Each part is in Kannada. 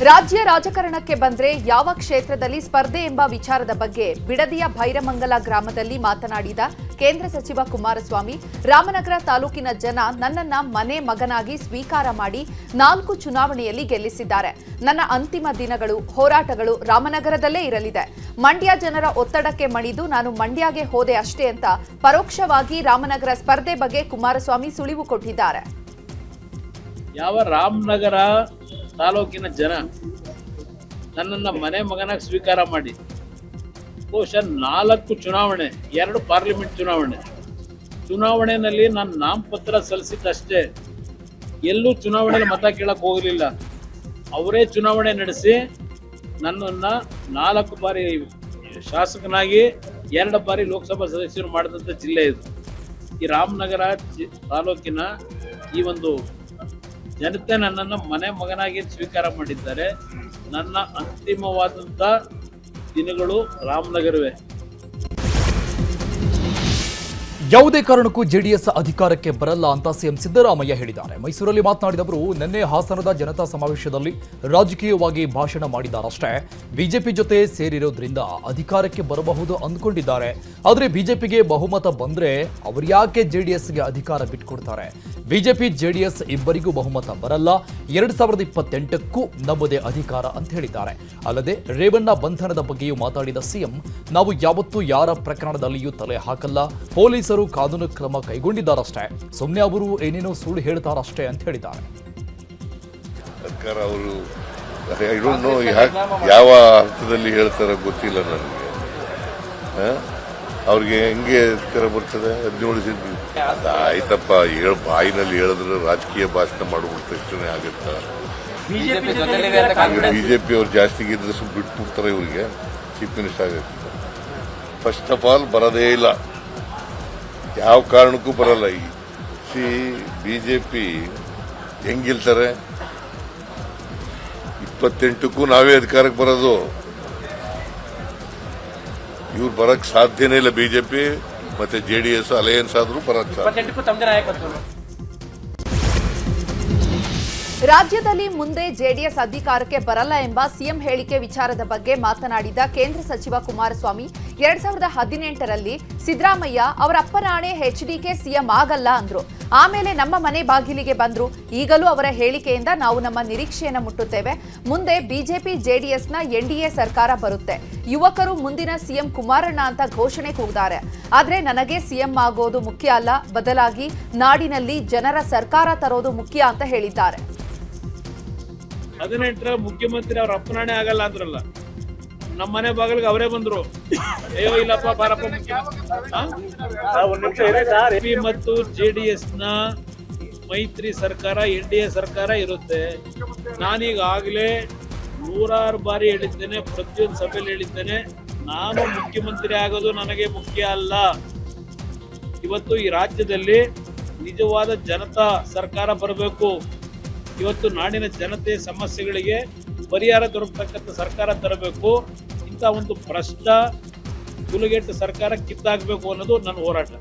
ರಾಜ್ಯ ರಾಜಕಾರಣಕ್ಕೆ ಬಂದ್ರೆ ಯಾವ ಕ್ಷೇತ್ರದಲ್ಲಿ ಸ್ಪರ್ಧೆ ಎಂಬ ವಿಚಾರದ ಬಗ್ಗೆ ಬಿಡದಿಯ ಭೈರಮಂಗಲ ಗ್ರಾಮದಲ್ಲಿ ಮಾತನಾಡಿದ ಕೇಂದ್ರ ಸಚಿವ ಕುಮಾರಸ್ವಾಮಿ, ರಾಮನಗರ ತಾಲೂಕಿನ ಜನ ನನ್ನನ್ನ ಮನೆ ಮಗನಾಗಿ ಸ್ವೀಕಾರ ಮಾಡಿ 4 ಚುನಾವಣೆಯಲ್ಲಿ ಗೆಲ್ಲಿಸಿದ್ದಾರೆ. ನನ್ನ ಅಂತಿಮ ದಿನಗಳು, ಹೋರಾಟಗಳು ರಾಮನಗರದಲ್ಲೇ ಇರಲಿದೆ. ಮಂಡ್ಯ ಜನರ ಒತ್ತಡಕ್ಕೆ ಮಣಿದು ನಾನು ಮಂಡ್ಯಗೆ ಹೋದೆ ಅಷ್ಟೇ ಅಂತ ಪರೋಕ್ಷವಾಗಿ ರಾಮನಗರ ಸ್ಪರ್ಧೆ ಬಗ್ಗೆ ಕುಮಾರಸ್ವಾಮಿ ಸುಳಿವು ಕೊಟ್ಟಿದ್ದಾರೆ. ಯಾವ ರಾಮನಗರ ತಾಲೂಕಿನ ಜನ ನನ್ನನ್ನು ಮನೆ ಮಗನಾಗಿ ಸ್ವೀಕಾರ ಮಾಡಿ ಬಹುಶಃ 4 ಚುನಾವಣೆ, 2 ಪಾರ್ಲಿಮೆಂಟ್ ಚುನಾವಣೆಯಲ್ಲಿ ನಾನು ನಾಮಪತ್ರ ಸಲ್ಲಿಸಿದ್ದಷ್ಟೇ. ಎಲ್ಲೂ ಚುನಾವಣೆಯಲ್ಲಿ ಮತ ಕೇಳಕ್ಕೆ ಹೋಗಲಿಲ್ಲ. ಅವರೇ ಚುನಾವಣೆ ನಡೆಸಿ ನನ್ನನ್ನು 4 ಬಾರಿ ಶಾಸಕನಾಗಿ 2 ಬಾರಿ ಲೋಕಸಭಾ ಸದಸ್ಯರು ಮಾಡಿದಂಥ ಜಿಲ್ಲೆ ಇದು. ಈ ರಾಮನಗರ ತಾಲೂಕಿನ ಈ ಒಂದು ಜನತೆ ನನ್ನನ್ನು ಮನೆ ಮಗನಾಗಿ ಸ್ವೀಕಾರ ಮಾಡಿದ್ದಾರೆ. ನನ್ನ ಅಂತಿಮವಾದಂಥ ದಿನಗಳು ರಾಮನಗರವೇ. ಯಾವುದೇ ಕಾರಣಕ್ಕೂ ಜೆಡಿಎಸ್ ಅಧಿಕಾರಕ್ಕೆ ಬರಲ್ಲ ಅಂತ ಸಿಎಂ ಸಿದ್ದರಾಮಯ್ಯ ಹೇಳಿದ್ದಾರೆ. ಮೈಸೂರಲ್ಲಿ ಮಾತನಾಡಿದ ಅವರು ನಿನ್ನೆ ಹಾಸನದ ಜನತಾ ಸಮಾವೇಶದಲ್ಲಿ ರಾಜಕೀಯವಾಗಿ ಭಾಷಣ ಮಾಡಿದ್ದಾರಷ್ಟೇ. ಬಿಜೆಪಿ ಜೊತೆ ಸೇರಿರೋದ್ರಿಂದ ಅಧಿಕಾರಕ್ಕೆ ಬರಬಹುದು ಅಂದ್ಕೊಂಡಿದ್ದಾರೆ. ಆದರೆ ಬಿಜೆಪಿಗೆ ಬಹುಮತ ಬಂದ್ರೆ ಅವರು ಯಾಕೆ ಜೆಡಿಎಸ್ಗೆ ಅಧಿಕಾರ ಬಿಟ್ಕೊಡ್ತಾರೆ? ಬಿಜೆಪಿ ಜೆಡಿಎಸ್ ಇಬ್ಬರಿಗೂ ಬಹುಮತ ಬರಲ್ಲ. 2028ಕ್ಕೂ ನಮ್ಮದೇ ಅಧಿಕಾರ ಅಂತ ಹೇಳಿದ್ದಾರೆ. ಅಲ್ಲದೆ ರೇವಣ್ಣ ಬಂಧನದ ಬಗ್ಗೆಯೂ ಮಾತಾಡಿದ ಸಿಎಂ, ನಾವು ಯಾವತ್ತೂ ಯಾರ ಪ್ರಕರಣದಲ್ಲಿಯೂ ತಲೆ ಹಾಕಲ್ಲ. ಪೊಲೀಸರು ಕಾನೂನು ಕ್ರಮ ಕೈಗೊಂಡಿದ್ದಾರಷ್ಟೇ, ಸುಮ್ಮನೆ ಅವರು ಏನೇನೋ ಸುಳ್ಳು ಹೇಳ್ತಾರಷ್ಟೇ ಅಂತ ಹೇಳಿದ್ದಾರೆ. ಸರ್ಕಾರ ಅವರು ಯಾವ ಅರ್ಥದಲ್ಲಿ ಹೇಳ್ತಾರ ಗೊತ್ತಿಲ್ಲ ನನಗೆ. ಅವ್ರಿಗೆ ಹೆಂಗೆ ಅಧಿಕಾರ ಬರ್ತದೆ? 17 ಆಯ್ತಪ್ಪ, ಬಾಯಿನಲ್ಲಿ ಹೇಳಿದ್ರೆ ರಾಜಕೀಯ ಭಾಷಣ ಮಾಡ್ಬಿಟ್ಟು ತಕ್ಷಣ ಆಗುತ್ತ. ಬಿಜೆಪಿ ಅವ್ರು ಜಾಸ್ತಿ ಗೆದ್ರೆ ಬಿಟ್ಬಿಡ್ತಾರೆ ಇವ್ರಿಗೆ ಚೀಫ್ ಮಿನಿಸ್ಟರ್ ಆಗುತ್ತೆ. ಫಸ್ಟ್ ಆಫ್ ಆಲ್ ಬರೋದೇ ಇಲ್ಲ, ಯಾವ ಕಾರಣಕ್ಕೂ ಬರಲ್ಲ. ಬಿಜೆಪಿ ಹೆಂಗ್ ಗೆಲ್ತಾರೆ? 28ಕ್ಕೂ ನಾವೇ ಅಧಿಕಾರಕ್ಕೆ ಬರೋದು. ಇವ್ರು ಬರಕ್ ಸಾಧ್ಯನೇ ಇಲ್ಲ. ಬಿಜೆಪಿ ಮತ್ತೆ ಜೆಡಿಎಸ್ ಅಲಯನ್ಸ್ ಆದ್ರೂ ಬರಕ್ ಸಾಧ್ಯ. ರಾಜ್ಯದಲ್ಲಿ ಮುಂದೆ ಜೆಡಿಎಸ್ ಅಧಿಕಾರಕ್ಕೆ ಬರಲ್ಲ ಎಂಬ ಸಿಎಂ ಹೇಳಿಕೆ ವಿಚಾರದ ಬಗ್ಗೆ ಮಾತನಾಡಿದ ಕೇಂದ್ರ ಸಚಿವ ಕುಮಾರಸ್ವಾಮಿ, 2018ರಲ್ಲಿ ಸಿದ್ದರಾಮಯ್ಯ ಅವರ ಅಪ್ಪನಾಣೆ ಎಚ್ಡಿಕೆ ಸಿಎಂ ಆಗಲ್ಲ ಅಂದ್ರು. ಆಮೇಲೆ ನಮ್ಮ ಮನೆ ಬಾಗಿಲಿಗೆ ಬಂದ್ರು. ಈಗಲೂ ಅವರ ಹೇಳಿಕೆಯಿಂದ ನಾವು ನಮ್ಮ ನಿರೀಕ್ಷೆಯನ್ನು ಮುಟ್ಟುತ್ತೇವೆ. ಮುಂದೆ ಬಿಜೆಪಿ ಜೆಡಿಎಸ್ನ ಎನ್ಡಿಎ ಸರ್ಕಾರ ಬರುತ್ತೆ. ಯುವಕರು ಮುಂದಿನ ಸಿಎಂ ಕುಮಾರಣ್ಣ ಅಂತ ಘೋಷಣೆ ಕೂಗಿದ್ದಾರೆ. ಆದ್ರೆ ನನಗೆ ಸಿಎಂ ಆಗೋದು ಮುಖ್ಯ ಅಲ್ಲ, ಬದಲಾಗಿ ನಾಡಿನಲ್ಲಿ ಜನರ ಸರ್ಕಾರ ತರೋದು ಮುಖ್ಯ ಅಂತ ಹೇಳಿದ್ದಾರೆ. 18ರ ಮುಖ್ಯಮಂತ್ರಿ ಅವ್ರ ಅಪ್ಪನಾಣೆ ಆಗಲ್ಲ ಅಂದ್ರಲ್ಲ, ನಮ್ಮ ಮನೆ ಬಾಗಿಲಿಗೆ ಅವರೇ ಬಂದ್ರು. ಅಯ್ಯೋ ಇಲ್ಲಪ್ಪ ಬಾರಪ್ಪ ಮುಖ್ಯಮಂತ್ರಿ. ಮತ್ತು ಜೆಡಿಎಸ್ ನ ಮೈತ್ರಿ ಸರ್ಕಾರ, ಎನ್ಡಿಎ ಸರ್ಕಾರ ಇರುತ್ತೆ. ನಾನೀಗಾಗಲೇ 100 ಬಾರಿ ಹೇಳಿದ್ದೇನೆ, ಪ್ರತಿಯೊಂದು ಸಭೆಯಲ್ಲಿ ಹೇಳಿದ್ದೇನೆ, ನಾನು ಮುಖ್ಯಮಂತ್ರಿ ಆಗೋದು ನನಗೆ ಮುಖ್ಯ ಅಲ್ಲ. ಇವತ್ತು ಈ ರಾಜ್ಯದಲ್ಲಿ ನಿಜವಾದ ಜನತಾ ಸರ್ಕಾರ ಬರಬೇಕು. ಇವತ್ತು ನಾಡಿನ ಜನತೆ ಸಮಸ್ಯೆಗಳಿಗೆ ಪರಿಹಾರ ದೊರಕತಕ್ಕಂಥ ಸರ್ಕಾರ ತರಬೇಕು. ಇಂಥ ಒಂದು ಭ್ರಷ್ಟ ಗುಲಗೆಟ್ಟ ಸರ್ಕಾರ ಕಿತ್ತಾಗಬೇಕು ಅನ್ನೋದು ನನ್ನ ಹೋರಾಟ.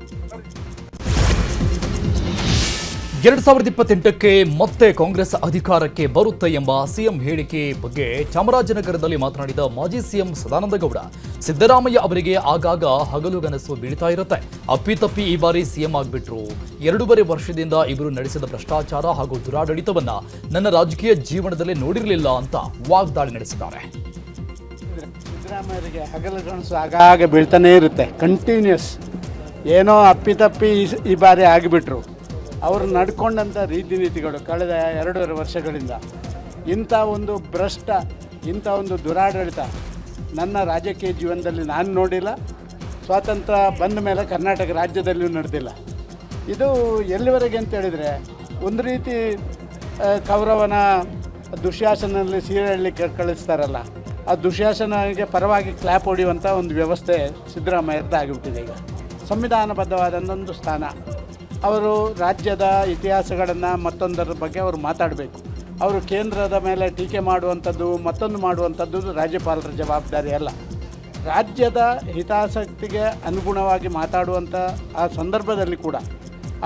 2028ಕ್ಕೆ ಮತ್ತೆ ಕಾಂಗ್ರೆಸ್ ಅಧಿಕಾರಕ್ಕೆ ಬರುತ್ತೆ ಎಂಬ ಸಿಎಂ ಹೇಳಿಕೆ ಬಗ್ಗೆ ಚಾಮರಾಜನಗರದಲ್ಲಿ ಮಾತನಾಡಿದ ಮಾಜಿ ಸಿಎಂ ಸದಾನಂದ ಗೌಡ, ಸಿದ್ದರಾಮಯ್ಯ ಅವರಿಗೆ ಆಗಾಗ ಹಗಲುಗನಸು ಬೀಳ್ತಾ ಇರುತ್ತೆ. ಅಪ್ಪಿತಪ್ಪಿ ಈ ಬಾರಿ ಸಿಎಂ ಆಗ್ಬಿಟ್ರು. 2.5 ವರ್ಷದಿಂದ ಇವರು ನಡೆಸಿದ ಭ್ರಷ್ಟಾಚಾರ ಹಾಗೂ ದುರಾಡಳಿತವನ್ನ ನನ್ನ ರಾಜಕೀಯ ಜೀವನದಲ್ಲೇ ನೋಡಿರಲಿಲ್ಲ ಅಂತ ವಾಗ್ದಾಳಿ ನಡೆಸಿದ್ದಾರೆ. ಸಿದ್ದರಾಮಯ್ಯರಿಗೆ ಹಗಲುಗನಸು ಆಗಾಗ ಬೀಳ್ತಾನೆ ಇರುತ್ತೆ, ಕಂಟಿನ್ಯೂಸ್. ಏನೋ ಅಪ್ಪಿತಪ್ಪಿ ಈ ಬಾರಿ ಆಗಿಬಿಟ್ರು. ಅವರು ನಡ್ಕೊಂಡಂಥ ರೀತಿ ನೀತಿಗಳು ಕಳೆದ 2.5 ವರ್ಷಗಳಿಂದ ಇಂಥ ಒಂದು ಭ್ರಷ್ಟ, ಇಂಥ ಒಂದು ದುರಾಡಳಿತ ನನ್ನ ರಾಜಕೀಯ ಜೀವನದಲ್ಲಿ ನಾನು ನೋಡಿಲ್ಲ. ಸ್ವಾತಂತ್ರ್ಯ ಬಂದ ಮೇಲೆ ಕರ್ನಾಟಕ ರಾಜ್ಯದಲ್ಲಿಯೂ ನಡೆದಿಲ್ಲ. ಇದು ಎಲ್ಲಿವರೆಗೆ ಅಂತ ಹೇಳಿದರೆ, ಒಂದು ರೀತಿ ಕೌರವನ ದುಶ್ಯಾಸನಲ್ಲಿ ಸೀರೆಯಲ್ಲಿ ಕಳಿಸ್ತಾರಲ್ಲ, ಆ ದುಶ್ಯಾಸನಿಗೆ ಪರವಾಗಿ ಕ್ಲಾಪ್ ಹೊಡೆಯುವಂಥ ಒಂದು ವ್ಯವಸ್ಥೆ ಸಿದ್ದರಾಮಯ್ಯದ್ದು ಆಗಿಬಿಟ್ಟಿದೆ. ಈಗ ಸಂವಿಧಾನಬದ್ಧವಾದಂಥ ಸ್ಥಾನ. ಅವರು ರಾಜ್ಯದ ಇತಿಹಾಸಗಳನ್ನು ಮತ್ತೊಂದರ ಬಗ್ಗೆ ಅವರು ಮಾತಾಡಬೇಕು. ಅವರು ಕೇಂದ್ರದ ಮೇಲೆ ಟೀಕೆ ಮಾಡುವಂಥದ್ದು, ಮತ್ತೊಂದು ಮಾಡುವಂಥದ್ದು ರಾಜ್ಯಪಾಲರ ಜವಾಬ್ದಾರಿ ಅಲ್ಲ. ರಾಜ್ಯದ ಹಿತಾಸಕ್ತಿಗೆ ಅನುಗುಣವಾಗಿ ಮಾತಾಡುವಂಥ ಆ ಸಂದರ್ಭದಲ್ಲಿ ಕೂಡ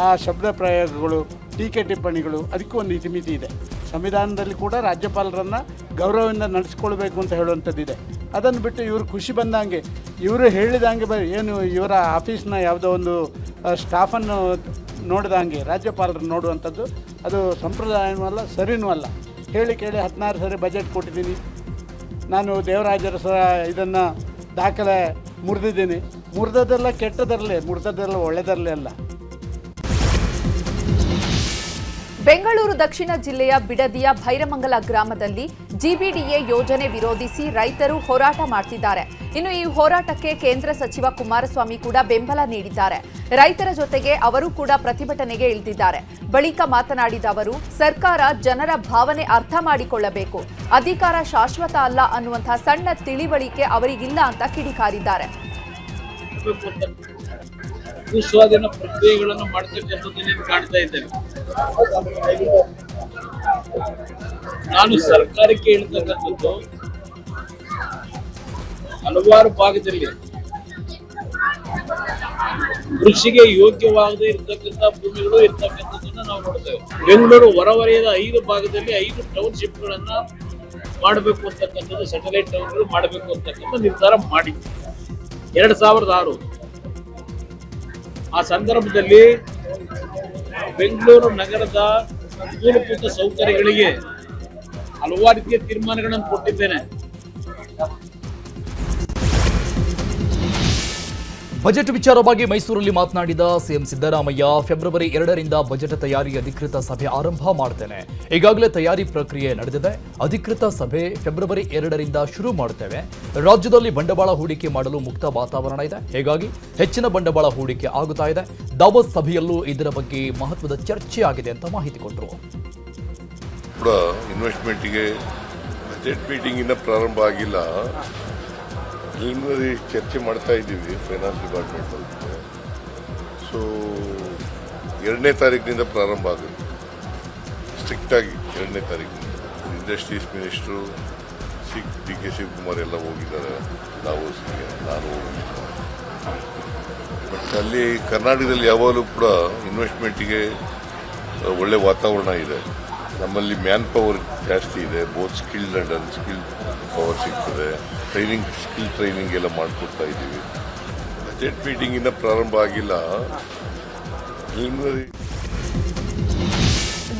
ಆ ಶಬ್ದ ಪ್ರಯೋಗಗಳು, ಟೀಕೆ ಟಿಪ್ಪಣಿಗಳು, ಅದಕ್ಕೂ ಒಂದು ಇತಿಮಿತಿ ಇದೆ. ಸಂವಿಧಾನದಲ್ಲಿ ಕೂಡ ರಾಜ್ಯಪಾಲರನ್ನು ಗೌರವದಿಂದ ನಡೆಸ್ಕೊಳ್ಬೇಕು ಅಂತ ಹೇಳುವಂಥದ್ದಿದೆ. ಅದನ್ನು ಬಿಟ್ಟು ಇವರು ಖುಷಿ ಬಂದಂಗೆ ಇವರು ಹೇಳಿದಂಗೆ ಏನು ಇವರ ಆಫೀಸ್ನ ಯಾವುದೋ ಒಂದು ಸ್ಟಾಫನ್ನು ನೋಡಿದಂಗೆ ರಾಜ್ಯಪಾಲರು ನೋಡುವಂಥದ್ದು ಅದು ಸಂಪ್ರದಾಯವೂ ಅಲ್ಲ, ಸರಿನೂ ಅಲ್ಲ. ಹೇಳಿ ಕೇಳಿ 16 ಸರಿ ಬಜೆಟ್ ಕೊಟ್ಟಿದ್ದೀನಿ, ನಾನು ದೇವರಾಜರ ಇದನ್ನು ದಾಖಲೆ ಮುರಿದಿದ್ದೀನಿ. ಮುರಿದದೆಲ್ಲ ಕೆಟ್ಟದರಲ್ಲೇ, ಮುರಿದದೆಲ್ಲ ಒಳ್ಳೆದರಲ್ಲೇ ಅಲ್ಲ. ಬೆಂಗಳೂರು ದಕ್ಷಿಣ ಜಿಲ್ಲೆಯ ಬಿಡದಿಯ ಭೈರಮಂಗಲ ಗ್ರಾಮದಲ್ಲಿ ಜಿಬಿಡಿಎ ಯೋಜನೆ ವಿರೋಧಿಸಿ ರೈತರು ಹೋರಾಟ ಮಾಡ್ತಿದ್ದಾರೆ. ಇನ್ನು ಈ ಹೋರಾಟಕ್ಕೆ ಕೇಂದ್ರ ಸಚಿವ ಕುಮಾರಸ್ವಾಮಿ ಕೂಡ ಬೆಂಬಲ ನೀಡಿದ್ದಾರೆ. ರೈತರ ಜೊತೆಗೆ ಅವರು ಕೂಡ ಪ್ರತಿಭಟನೆಗೆ ಇಳಿದಿದ್ದಾರೆ. ಬಳಿಕ ಮಾತನಾಡಿದ ಅವರು, ಸರ್ಕಾರ ಜನರ ಭಾವನೆ ಅರ್ಥ ಮಾಡಿಕೊಳ್ಳಬೇಕು, ಅಧಿಕಾರ ಶಾಶ್ವತ ಅಲ್ಲ ಅನ್ನುವಂತಹ ಸಣ್ಣ ತಿಳಿವಳಿಕೆ ಅವರಿಗಿಲ್ಲ ಅಂತ ಕಿಡಿಕಾರಿದ್ದಾರೆ. ಭೂಸ್ವಾಧೀನ ಪ್ರಕ್ರಿಯೆಗಳನ್ನು ಮಾಡ್ತಕ್ಕಂಥದ್ದನ್ನೇನು ಕಾಣ್ತಾ ಇದ್ದೇನೆ. ನಾನು ಸರ್ಕಾರಕ್ಕೆ ಹೇಳ್ತಕ್ಕಂಥದ್ದು, ಹಲವಾರು ಭಾಗದಲ್ಲಿ ಕೃಷಿಗೆ ಯೋಗ್ಯವಾಗದೇ ಇರ್ತಕ್ಕಂಥ ಭೂಮಿಗಳು ಇರ್ತಕ್ಕಂಥದ್ದನ್ನ ನಾವು ನೋಡ್ತೇವೆ. ಬೆಂಗಳೂರು ಹೊರವಲಯದ 5 ಭಾಗದಲ್ಲಿ 5 ಟೌನ್ಶಿಪ್ಗಳನ್ನ ಮಾಡಬೇಕು ಅಂತಕ್ಕಂಥದ್ದು, ಸ್ಯಾಟಲೈಟ್ ಟೌನ್ಗಳು ಮಾಡಬೇಕು ಅಂತಕ್ಕಂಥ ನಿರ್ಧಾರ ಮಾಡಿ 2006. ಆ ಸಂದರ್ಭದಲ್ಲಿ ಬೆಂಗಳೂರು ನಗರದ ಮೂಲಭೂತ ಸೌಕರ್ಯಗಳಿಗೆ ಹಲವಾರು ರೀತಿಯ ತೀರ್ಮಾನಗಳನ್ನು ಕೊಟ್ಟಿದ್ದೇನೆ. ಬಜೆಟ್ ವಿಚಾರವಾಗಿ ಮೈಸೂರಲ್ಲಿ ಮಾತನಾಡಿದ ಸಿಎಂ ಸಿದ್ದರಾಮಯ್ಯ, ಫೆಬ್ರವರಿ 2ರಿಂದ ಬಜೆಟ್ ತಯಾರಿ ಅಧಿಕೃತ ಸಭೆ ಆರಂಭ ಮಾಡ್ತೇನೆ. ಈಗಾಗಲೇ ತಯಾರಿ ಪ್ರಕ್ರಿಯೆ ನಡೆದಿದೆ. ಅಧಿಕೃತ ಸಭೆ ಫೆಬ್ರವರಿ 2ರಿಂದ ಶುರು ಮಾಡುತ್ತೇವೆ. ರಾಜ್ಯದಲ್ಲಿ ಬಂಡವಾಳ ಹೂಡಿಕೆ ಮಾಡಲು ಮುಕ್ತ ವಾತಾವರಣ ಇದೆ, ಹೀಗಾಗಿ ಹೆಚ್ಚಿನ ಬಂಡವಾಳ ಹೂಡಿಕೆ ಆಗುತ್ತಾ ಇದೆ. ದಾವೋಸ್ ಸಭೆಯಲ್ಲೂ ಇದರ ಬಗ್ಗೆ ಮಹತ್ವದ ಚರ್ಚೆ ಆಗಿದೆ ಅಂತ ಮಾಹಿತಿ ಕೊಟ್ಟರು. ಕೂಡ ಇನ್ವೆಸ್ಟ್ಮೆಂಟ್ಗೆ ಬಜೆಟ್ ಮೀಟಿಂಗ್ ಇನ್ನ ಪ್ರಾರಂಭ ಆಗಿಲ್ಲ, ಪ್ರಿಲಿಮಿನರಿ ಚರ್ಚೆ ಮಾಡ್ತಾ ಇದ್ದೀವಿ ಫೈನಾನ್ಸ್ ಡಿಪಾರ್ಟ್ಮೆಂಟ್. ಸೊ 2ನೇ ತಾರೀಕಿನಿಂದ ಪ್ರಾರಂಭ ಆಗುತ್ತೆ, ಸ್ಟ್ರಿಕ್ಟ್ ಆಗಿ 2ನೇ ತಾರೀಕಿನಿಂದ. Industries minister DK. ಶಿವಕುಮಾರ್ ಎಲ್ಲ ಹೋಗಿದ್ದಾರೆ ದಾವೋಸ್ಗೆ, ನಾನು ಹೋಗಿದ್ದೆ. ಬಟ್ ಅಲ್ಲಿ ಕರ್ನಾಟಕದಲ್ಲಿ ಯಾವಾಗಲೂ ಕೂಡ ಇನ್ವೆಸ್ಟ್ಮೆಂಟಿಗೆ ಒಳ್ಳೆ ವಾತಾವರಣ ಇದೆ. ನಮ್ಮಲ್ಲಿ ಮ್ಯಾನ್ ಪವರ್ ಜಾಸ್ತಿ ಇದೆ, both skilled and unskilled power ಸಿಗ್ತದೆ. ಟ್ರೈನಿಂಗ್, ಸ್ಕಿಲ್ ಟ್ರೈನಿಂಗ್ ಎಲ್ಲ ಮಾಡಿಕೊಡ್ತಾ ಇದ್ದೀವಿ. ಬಜೆಟ್ ಮೀಟಿಂಗ್ ಇನ್ನ ಪ್ರಾರಂಭ ಆಗಿಲ್ಲ, ಪ್ರಿಲಿಮಿನರಿ.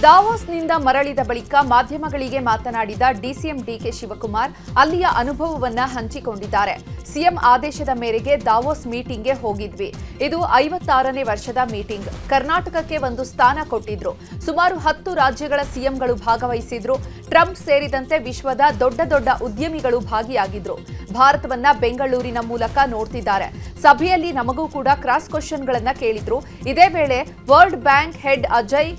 ದಾವೋಸ್ನಿಂದ ಮರಳಿದ ಬಳಿಕ ಮಾಧ್ಯಮಗಳಿಗೆ ಮಾತನಾಡಿದ ಡಿಸಿಎಂ ಡಿಕೆ ಶಿವಕುಮಾರ್ ಅಲ್ಲಿಯ ಅನುಭವವನ್ನ ಹಂಚಿಕೊಂಡಿದ್ದಾರೆ. ಸಿಎಂ ಆದೇಶದ ಮೇರೆಗೆ ದಾವೋಸ್ ಮೀಟಿಂಗ್ಗೆ ಹೋಗಿದ್ವಿ. ಇದು 56ನೇ ವರ್ಷದ ಮೀಟಿಂಗ್. ಕರ್ನಾಟಕಕ್ಕೆ ಒಂದು ಸ್ಥಾನ ಕೊಟ್ಟಿದ್ರು. ಸುಮಾರು 10 ರಾಜ್ಯಗಳ ಸಿಎಂಗಳು ಭಾಗವಹಿಸಿದ್ರು. ಟ್ರಂಪ್ ಸೇರಿದಂತೆ ವಿಶ್ವದ ದೊಡ್ಡ ದೊಡ್ಡ ಉದ್ಯಮಿಗಳು ಭಾಗಿಯಾಗಿದ್ರು. ಭಾರತವನ್ನ ಬೆಂಗಳೂರಿನ ಮೂಲಕ ನೋಡ್ತಿದ್ದಾರೆ. ಸಭೆಯಲ್ಲಿ ನಮಗೂ ಕೂಡ ಕ್ರಾಸ್ ಕ್ವಶನ್ಗಳನ್ನ ಕೇಳಿದ್ರು. ಇದೇ ವೇಳೆ ವರ್ಲ್ಡ್ ಬ್ಯಾಂಕ್ ಹೆಡ್ ಅಜಯ್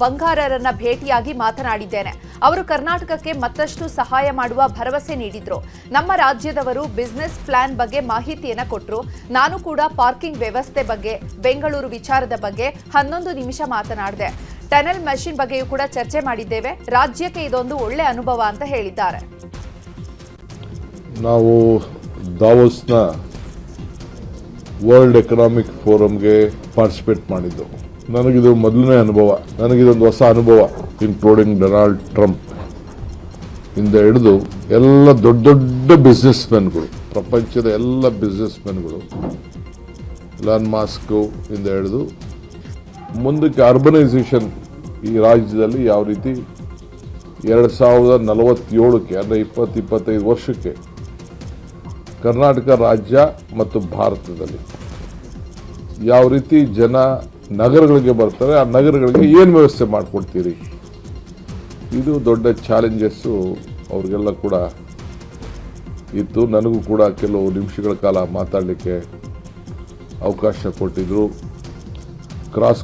ಬಂಗಾರರನ್ನ ಭೇಟಿಯಾಗಿ ಮಾತನಾಡಿದ್ದೇನೆ. ಅವರು ಕರ್ನಾಟಕಕ್ಕೆ ಮತ್ತಷ್ಟು ಸಹಾಯ ಮಾಡುವ ಭರವಸೆ ನೀಡಿದ್ರು. ನಮ್ಮ ರಾಜ್ಯದವರು ಬಿಸಿನೆಸ್ ಪ್ಲಾನ್ ಬಗ್ಗೆ ಮಾಹಿತಿಯನ್ನ ಕೊಟ್ಟರು. ನಾನು ಕೂಡ ಪಾರ್ಕಿಂಗ್ ವ್ಯವಸ್ಥೆ ಬಗ್ಗೆ, ಬೆಂಗಳೂರು ವಿಚಾರದ ಬಗ್ಗೆ 11 ನಿಮಿಷ ಮಾತನಾಡಿದೆ. ಟನಲ್ ಮೆಷಿನ್ ಬಗ್ಗೆಯೂ ಕೂಡ ಚರ್ಚೆ ಮಾಡಿದ್ದೇವೆ. ರಾಜ್ಯಕ್ಕೆ ಇದೊಂದು ಒಳ್ಳೆ ಅನುಭವ ಅಂತ ಹೇಳಿದ್ದಾರೆ. ನಾವು ದಾವೋಸ್ನ ವರ್ಲ್ಡ್ ಎಕನಾಮಿಕ್ ಫೋರಮ್ಗೆ ಪಾರ್ಟಿಸಿಪೇಟ್ ಮಾಡಿದ್ದು. ನನಗಿದು ಮೊದಲನೇ ಅನುಭವ, ನನಗಿದೊಂದು ಹೊಸ ಅನುಭವ. ಇನ್ಕ್ಲೂಡಿಂಗ್ ಡೊನಾಲ್ಡ್ ಟ್ರಂಪ್ ಇಂದ ಹಿಡಿದು ಎಲ್ಲ ದೊಡ್ಡ ದೊಡ್ಡ ಬಿಸ್ನೆಸ್ ಮೆನ್ಗಳು, ಪ್ರಪಂಚದ ಎಲ್ಲ ಬಿಸ್ನೆಸ್ ಮೆನ್ಗಳು, ಎಲಾನ್ ಮಾಸ್ಕ್ ಇಂದ ಹಿಡಿದು ಮುಂದಕ್ಕೆ ಅರ್ಬನೈಸೇಷನ್ ಈ ರಾಜ್ಯದಲ್ಲಿ ಯಾವ ರೀತಿ 2047ಕ್ಕೆ ಅಂದರೆ 20-25 ವರ್ಷಕ್ಕೆ ಕರ್ನಾಟಕ ರಾಜ್ಯ ಮತ್ತು ಭಾರತದಲ್ಲಿ ಯಾವ ರೀತಿ ಜನ ನಗರಗಳಿಗೆ ಬರ್ತಾರೆ, ಆ ನಗರಗಳಿಗೆ ಏನು ವ್ಯವಸ್ಥೆ ಮಾಡಿಕೊಡ್ತೀರಿ, ಇದು ದೊಡ್ಡ ಚಾಲೆಂಜಸ್ಸು ಅವ್ರಿಗೆಲ್ಲ ಕೂಡ ಇತ್ತು. ನನಗೂ ಕೂಡ ಕೆಲವು ನಿಮಿಷಗಳ ಕಾಲ ಮಾತಾಡಲಿಕ್ಕೆ ಅವಕಾಶ ಕೊಟ್ಟಿದ್ರು. ಕ್ರಾಸ್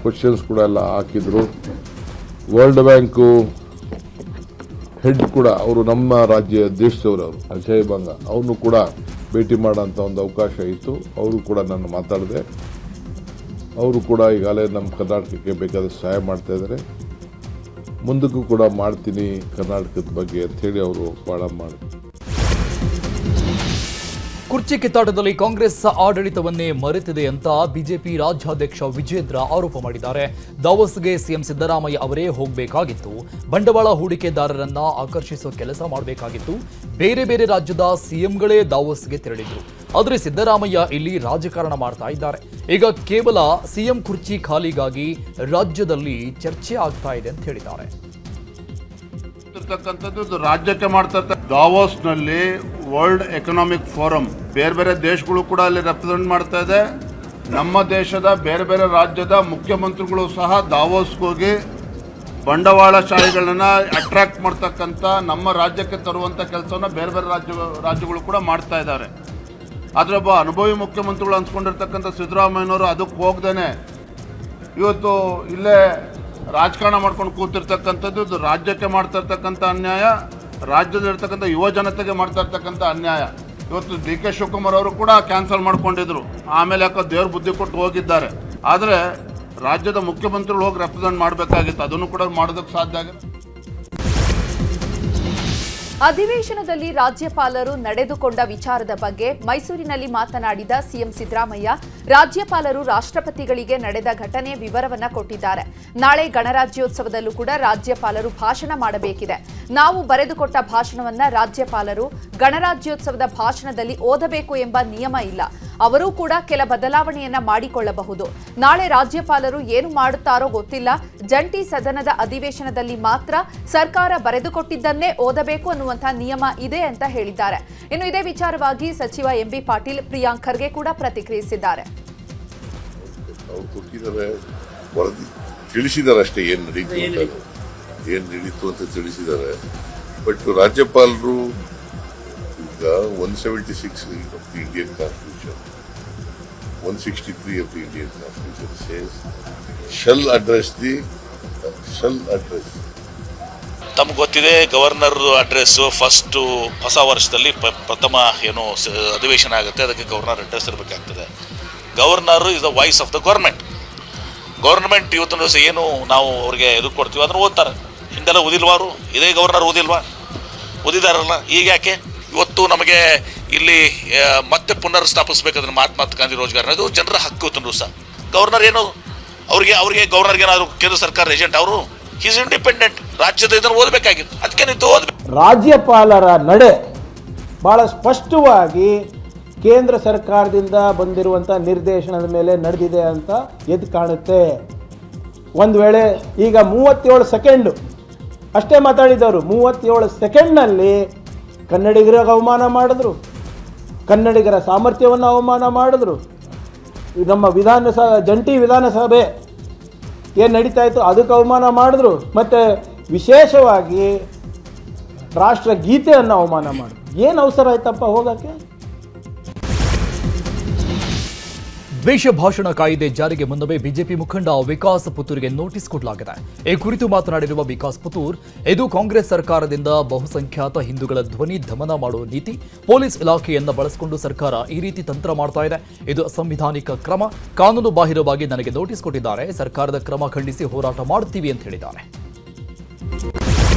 ಕ್ವಶನ್ಸ್ ಕೂಡ ಎಲ್ಲ ಹಾಕಿದ್ರು. ವರ್ಲ್ಡ್ ಬ್ಯಾಂಕು ಹೆಡ್ ಕೂಡ ಅವರು ನಮ್ಮ ರಾಜ್ಯ ದೇಶದವರು, ಅವರು ಅಜಯ್ ಬಂಗ, ಅವನು ಕೂಡ ಭೇಟಿ ಮಾಡೋಂಥ ಒಂದು ಅವಕಾಶ ಇತ್ತು. ಅವರು ಕೂಡ ನಾನು ಮಾತಾಡಿದೆ. ಅವರು ಕೂಡ ಈಗಾಗಲೇ ನಮ್ಮ ಕರ್ನಾಟಕಕ್ಕೆ ಬೇಕಾದ ಸಹಾಯ ಮಾಡ್ತಾ ಇದ್ದಾರೆ. ಮುಂದಕ್ಕೂ ಕೂಡ ಮಾಡ್ತೀನಿ ಕರ್ನಾಟಕದ ಬಗ್ಗೆ ಅಂಥೇಳಿ ಅವರು ಭಾಳ ಮಾಡಿದ್ರು. ಕುರ್ಚಿ ಕಿತ್ತಾಟದಲ್ಲಿ ಕಾಂಗ್ರೆಸ್ ಆಡಳಿತವನ್ನೇ ಮರೆತಿದೆ ಅಂತ ಬಿಜೆಪಿ ರಾಜ್ಯಾಧ್ಯಕ್ಷ ವಿಜೇಂದ್ರ ಆರೋಪ ಮಾಡಿದ್ದಾರೆ. ದಾವೋಸ್ಗೆ ಸಿಎಂ ಸಿದ್ದರಾಮಯ್ಯ ಅವರೇ ಹೋಗಬೇಕಾಗಿತ್ತು. ಬಂಡವಾಳ ಹೂಡಿಕೆದಾರರನ್ನ ಆಕರ್ಷಿಸುವ ಕೆಲಸ ಮಾಡಬೇಕಾಗಿತ್ತು. ಬೇರೆ ಬೇರೆ ರಾಜ್ಯದ ಸಿಎಂಗಳೇ ದಾವೋಸ್ಗೆ ತೆರಳಿದ್ರು. ಆದರೆ ಸಿದ್ದರಾಮಯ್ಯ ಇಲ್ಲಿ ರಾಜಕಾರಣ ಮಾಡ್ತಾ ಇದ್ದಾರೆ. ಈಗ ಕೇವಲ ಸಿಎಂ ಕುರ್ಚಿ ಖಾಲಿಗಾಗಿ ರಾಜ್ಯದಲ್ಲಿ ಚರ್ಚೆ ಆಗ್ತಾ ಇದೆ ಅಂತ ಹೇಳಿದ್ದಾರೆ. ರಾಜ್ಯಕ್ಕೆ ಮಾಡ್ತಾ ದಾವೋಸ್ ನಲ್ಲಿ ವರ್ಲ್ಡ್ ಎಕನಾಮಿಕ್ ಫೋರಂ ಬೇರೆ ಬೇರೆ ದೇಶಗಳು ಕೂಡ ಅಲ್ಲಿ ರೆಪ್ರೆಸೆಂಟ್ ಮಾಡ್ತಾ ಇದೆ. ನಮ್ಮ ದೇಶದ ಬೇರೆ ಬೇರೆ ರಾಜ್ಯದ ಮುಖ್ಯಮಂತ್ರಿಗಳು ಸಹ ದಾವೋಸ್ಗೆ ಹೋಗಿ ಬಂಡವಾಳಶಾಹಿಗಳನ್ನ ಅಟ್ರಾಕ್ಟ್ ಮಾಡ್ತಕ್ಕಂಥ ನಮ್ಮ ರಾಜ್ಯಕ್ಕೆ ತರುವಂಥ ಕೆಲಸವನ್ನ ಬೇರೆ ಬೇರೆ ರಾಜ್ಯಗಳು ಕೂಡ ಮಾಡ್ತಾ ಇದ್ದಾರೆ. ಆದರೆ ಒಬ್ಬ ಅನುಭವಿ ಮುಖ್ಯಮಂತ್ರಿಗಳು ಅನ್ಸ್ಕೊಂಡಿರ್ತಕ್ಕಂಥ ಸಿದ್ದರಾಮಯ್ಯನವರು ಅದಕ್ಕೆ ಹೋಗ್ದೇನೆ ಇವತ್ತು ಇಲ್ಲೇ ರಾಜಕಾರಣ ಮಾಡ್ಕೊಂಡು ಕೂತಿರ್ತಕ್ಕಂಥದ್ದು ಇದು ರಾಜ್ಯಕ್ಕೆ ಮಾಡ್ತಾ ಇರ್ತಕ್ಕಂಥ ಅನ್ಯಾಯ, ರಾಜ್ಯದಲ್ಲಿರ್ತಕ್ಕಂಥ ಯುವ ಜನತೆಗೆ ಮಾಡ್ತಾ ಇರ್ತಕ್ಕಂಥ ಅನ್ಯಾಯ. ಇವತ್ತು DK ಶಿವಕುಮಾರ್ ಅವರು ಕೂಡ ಕ್ಯಾನ್ಸಲ್ ಮಾಡ್ಕೊಂಡಿದ್ರು, ಆಮೇಲೆ ಯಾಕೋ ದೇವ್ರ ಬುದ್ಧಿ ಕೊಟ್ಟು ಹೋಗಿದ್ದಾರೆ. ಆದರೆ ರಾಜ್ಯದ ಮುಖ್ಯಮಂತ್ರಿಗಳು ಹೋಗಿ ರೆಪ್ರೆಸೆಂಟ್ ಮಾಡಬೇಕಾಗಿತ್ತು, ಅದನ್ನು ಕೂಡ ಮಾಡೋದಕ್ಕೆ ಸಾಧ್ಯ ಆಗಿದೆ. ಅಧಿವೇಶನದಲ್ಲಿ ರಾಜ್ಯಪಾಲರು ನಡೆದುಕೊಂಡ ವಿಚಾರದ ಬಗ್ಗೆ ಮೈಸೂರಿನಲ್ಲಿ ಮಾತನಾಡಿದ ಸಿಎಂ ಸಿದ್ದರಾಮಯ್ಯ, ರಾಜ್ಯಪಾಲರು ರಾಷ್ಟ್ರಪತಿಗಳಿಗೆ ನಡೆದ ಘಟನೆಯ ವಿವರವನ್ನ ಕೊಟ್ಟಿದ್ದಾರೆ. ನಾಳೆ ಗಣರಾಜ್ಯೋತ್ಸವದಲ್ಲೂ ಕೂಡ ರಾಜ್ಯಪಾಲರು ಭಾಷಣ ಮಾಡಬೇಕಿದೆ. ನಾವು ಬರೆದುಕೊಟ್ಟ ಭಾಷಣವನ್ನ ರಾಜ್ಯಪಾಲರು ಗಣರಾಜ್ಯೋತ್ಸವದ ಭಾಷಣದಲ್ಲಿ ಓದಬೇಕು ಎಂಬ ನಿಯಮ ಇಲ್ಲ. ಅವರೂ ಕೂಡ ಕೆಲ ಬದಲಾವಣೆಯನ್ನ ಮಾಡಿಕೊಳ್ಳಬಹುದು. ನಾಳೆ ರಾಜ್ಯಪಾಲರು ಏನು ಮಾಡುತ್ತಾರೋ ಗೊತ್ತಿಲ್ಲ. ಜಂಟಿ ಸದನದ ಅಧಿವೇಶನದಲ್ಲಿ ಮಾತ್ರ ಸರ್ಕಾರ ಬರೆದುಕೊಟ್ಟಿದ್ದನ್ನೇ ಓದಬೇಕು ಅನ್ನುವಂತಹ ನಿಯಮ ಇದೆ ಅಂತ ಹೇಳಿದ್ದಾರೆ. ಇನ್ನು ಇದೇ ವಿಚಾರವಾಗಿ ಸಚಿವ ಎಂಬಿ ಪಾಟೀಲ್ ಪ್ರಿಯಾಂಕ್ ಖರ್ಗೆ ಕೂಡ ಪ್ರತಿಕ್ರಿಯಿಸಿದ್ದಾರೆ. ತಿಳಿಸಿದ್ದಾರೆ ಅಷ್ಟೇ, ಏನ್ ನಡೀತು ಅಂತ ತಿಳಿಸಿದ್ದಾರೆ. ಬಟ್ ರಾಜ್ಯಪಾಲರು ಈಗ 176 of the Indian Constitution, 163 of the Indian Constitution says shall address. ತಮ್ಗೆ ಗೊತ್ತಿದೆ, ಗವರ್ನರ್ ಅಡ್ರೆಸ್ ಫಸ್ಟ್ ಹೊಸ ವರ್ಷದಲ್ಲಿ ಪ್ರಥಮ ಏನು ಅಧಿವೇಶನ ಆಗುತ್ತೆ, ಅದಕ್ಕೆ ಗವರ್ನರ್ ಅಡ್ರೆಸ್ ಇರಬೇಕಾಗ್ತದೆ. Governor is the voice of the government ಇವತ್ತಿನ ದಿವಸ ಏನು ನಾವು ಅವ್ರಿಗೆ ಎದುರು ಕೊಡ್ತೀವಿ ಅದನ್ನು ಓದ್ತಾರೆ. ಹಿಂದೆಲ್ಲ ಓದಿಲ್ವಾರು, ಇದೇ ಗವರ್ನರ್ ಓದಿದಾರಲ್ಲ. ಈಗ ಯಾಕೆ ಇವತ್ತು ನಮಗೆ ಇಲ್ಲಿ ಮತ್ತೆ ಪುನರ್ ಸ್ಥಾಪಿಸಬೇಕಾದ್ರೆ ಮಹಾತ್ಮ ಗಾಂಧಿ ರೋಜ್ಗಾರ್ ಅನ್ನೋದು ಜನರ ಹಕ್ಕು. ಇವತ್ತಿನ ದಿವಸ ಗವರ್ನರ್ ಏನು ಅವ್ರಿಗೆ ಗವರ್ನರ್ಗೆ ಏನಾದ್ರು ಕೇಂದ್ರ ಸರ್ಕಾರ ಏಜೆಂಟ್, ಅವರು ಈಸ್ ಇಂಡಿಪೆಂಡೆಂಟ್. ರಾಜ್ಯದ ಇದನ್ನು ಓದಬೇಕಾಗಿತ್ತು, ಅದಕ್ಕೆ ನೀವು ಓದಬೇಕು. ರಾಜ್ಯಪಾಲರ ನಡೆ ಬಹಳ ಸ್ಪಷ್ಟವಾಗಿ ಕೇಂದ್ರ ಸರ್ಕಾರದಿಂದ ಬಂದಿರುವಂಥ ನಿರ್ದೇಶನದ ಮೇಲೆ ನಡೆದಿದೆ ಅಂತ ಎದ್ದು ಕಾಣುತ್ತೆ. ಒಂದು ವೇಳೆ ಈಗ 37 ಸೆಕೆಂಡು ಅಷ್ಟೇ ಮಾತಾಡಿದವರು, 37 ಸೆಕೆಂಡ್ನಲ್ಲಿ ಕನ್ನಡಿಗರಿಗೆ ಅವಮಾನ ಮಾಡಿದ್ರು, ಕನ್ನಡಿಗರ ಸಾಮರ್ಥ್ಯವನ್ನು ಅವಮಾನ ಮಾಡಿದ್ರು. ನಮ್ಮ ಜಂಟಿ ವಿಧಾನಸಭೆ ಏನು ನಡೀತಾ ಇತ್ತು ಅದಕ್ಕೆ ಅವಮಾನ ಮಾಡಿದ್ರು. ಮತ್ತು ವಿಶೇಷವಾಗಿ ರಾಷ್ಟ್ರಗೀತೆಯನ್ನು ಅವಮಾನ ಮಾಡಿದ್ರು. ಏನು ಅವಸರ ಆಯ್ತಪ್ಪ ಹೋಗಕ್ಕೆ? ದ್ವೇಷ ಭಾಷಣ ಕಾಯ್ದೆ ಜಾರಿಗೆ ಮುನ್ನವೇ ಬಿಜೆಪಿ ಮುಖಂಡ ವಿಕಾಸ್ ಪುತ್ತೂರಿಗೆ ನೋಟಿಸ್ ಕೊಡಲಾಗಿದೆ. ಈ ಕುರಿತು ಮಾತನಾಡಿರುವ ವಿಕಾಸ್ ಪುತ್ತೂರ್, ಇದು ಕಾಂಗ್ರೆಸ್ ಸರ್ಕಾರದಿಂದ ಬಹುಸಂಖ್ಯಾತ ಹಿಂದೂಗಳ ಧ್ವನಿ ದಮನ ಮಾಡುವ ನೀತಿ, ಪೊಲೀಸ್ ಇಲಾಖೆಯನ್ನ ಬಳಸಿಕೊಂಡು ಸರ್ಕಾರ ಈ ರೀತಿ ತಂತ್ರ ಮಾಡ್ತಾ ಇದೆ. ಇದು ಅಸಂವಿಧಾನಿಕ ಕ್ರಮ, ಕಾನೂನು ಬಾಹಿರವಾಗಿ ನನಗೆ ನೋಟಿಸ್ ಕೊಟ್ಟಿದ್ದಾರೆ. ಸರ್ಕಾರದ ಕ್ರಮ ಖಂಡಿಸಿ ಹೋರಾಟ ಮಾಡುತ್ತೀವಿ ಅಂತ ಹೇಳಿದ್ದಾರೆ.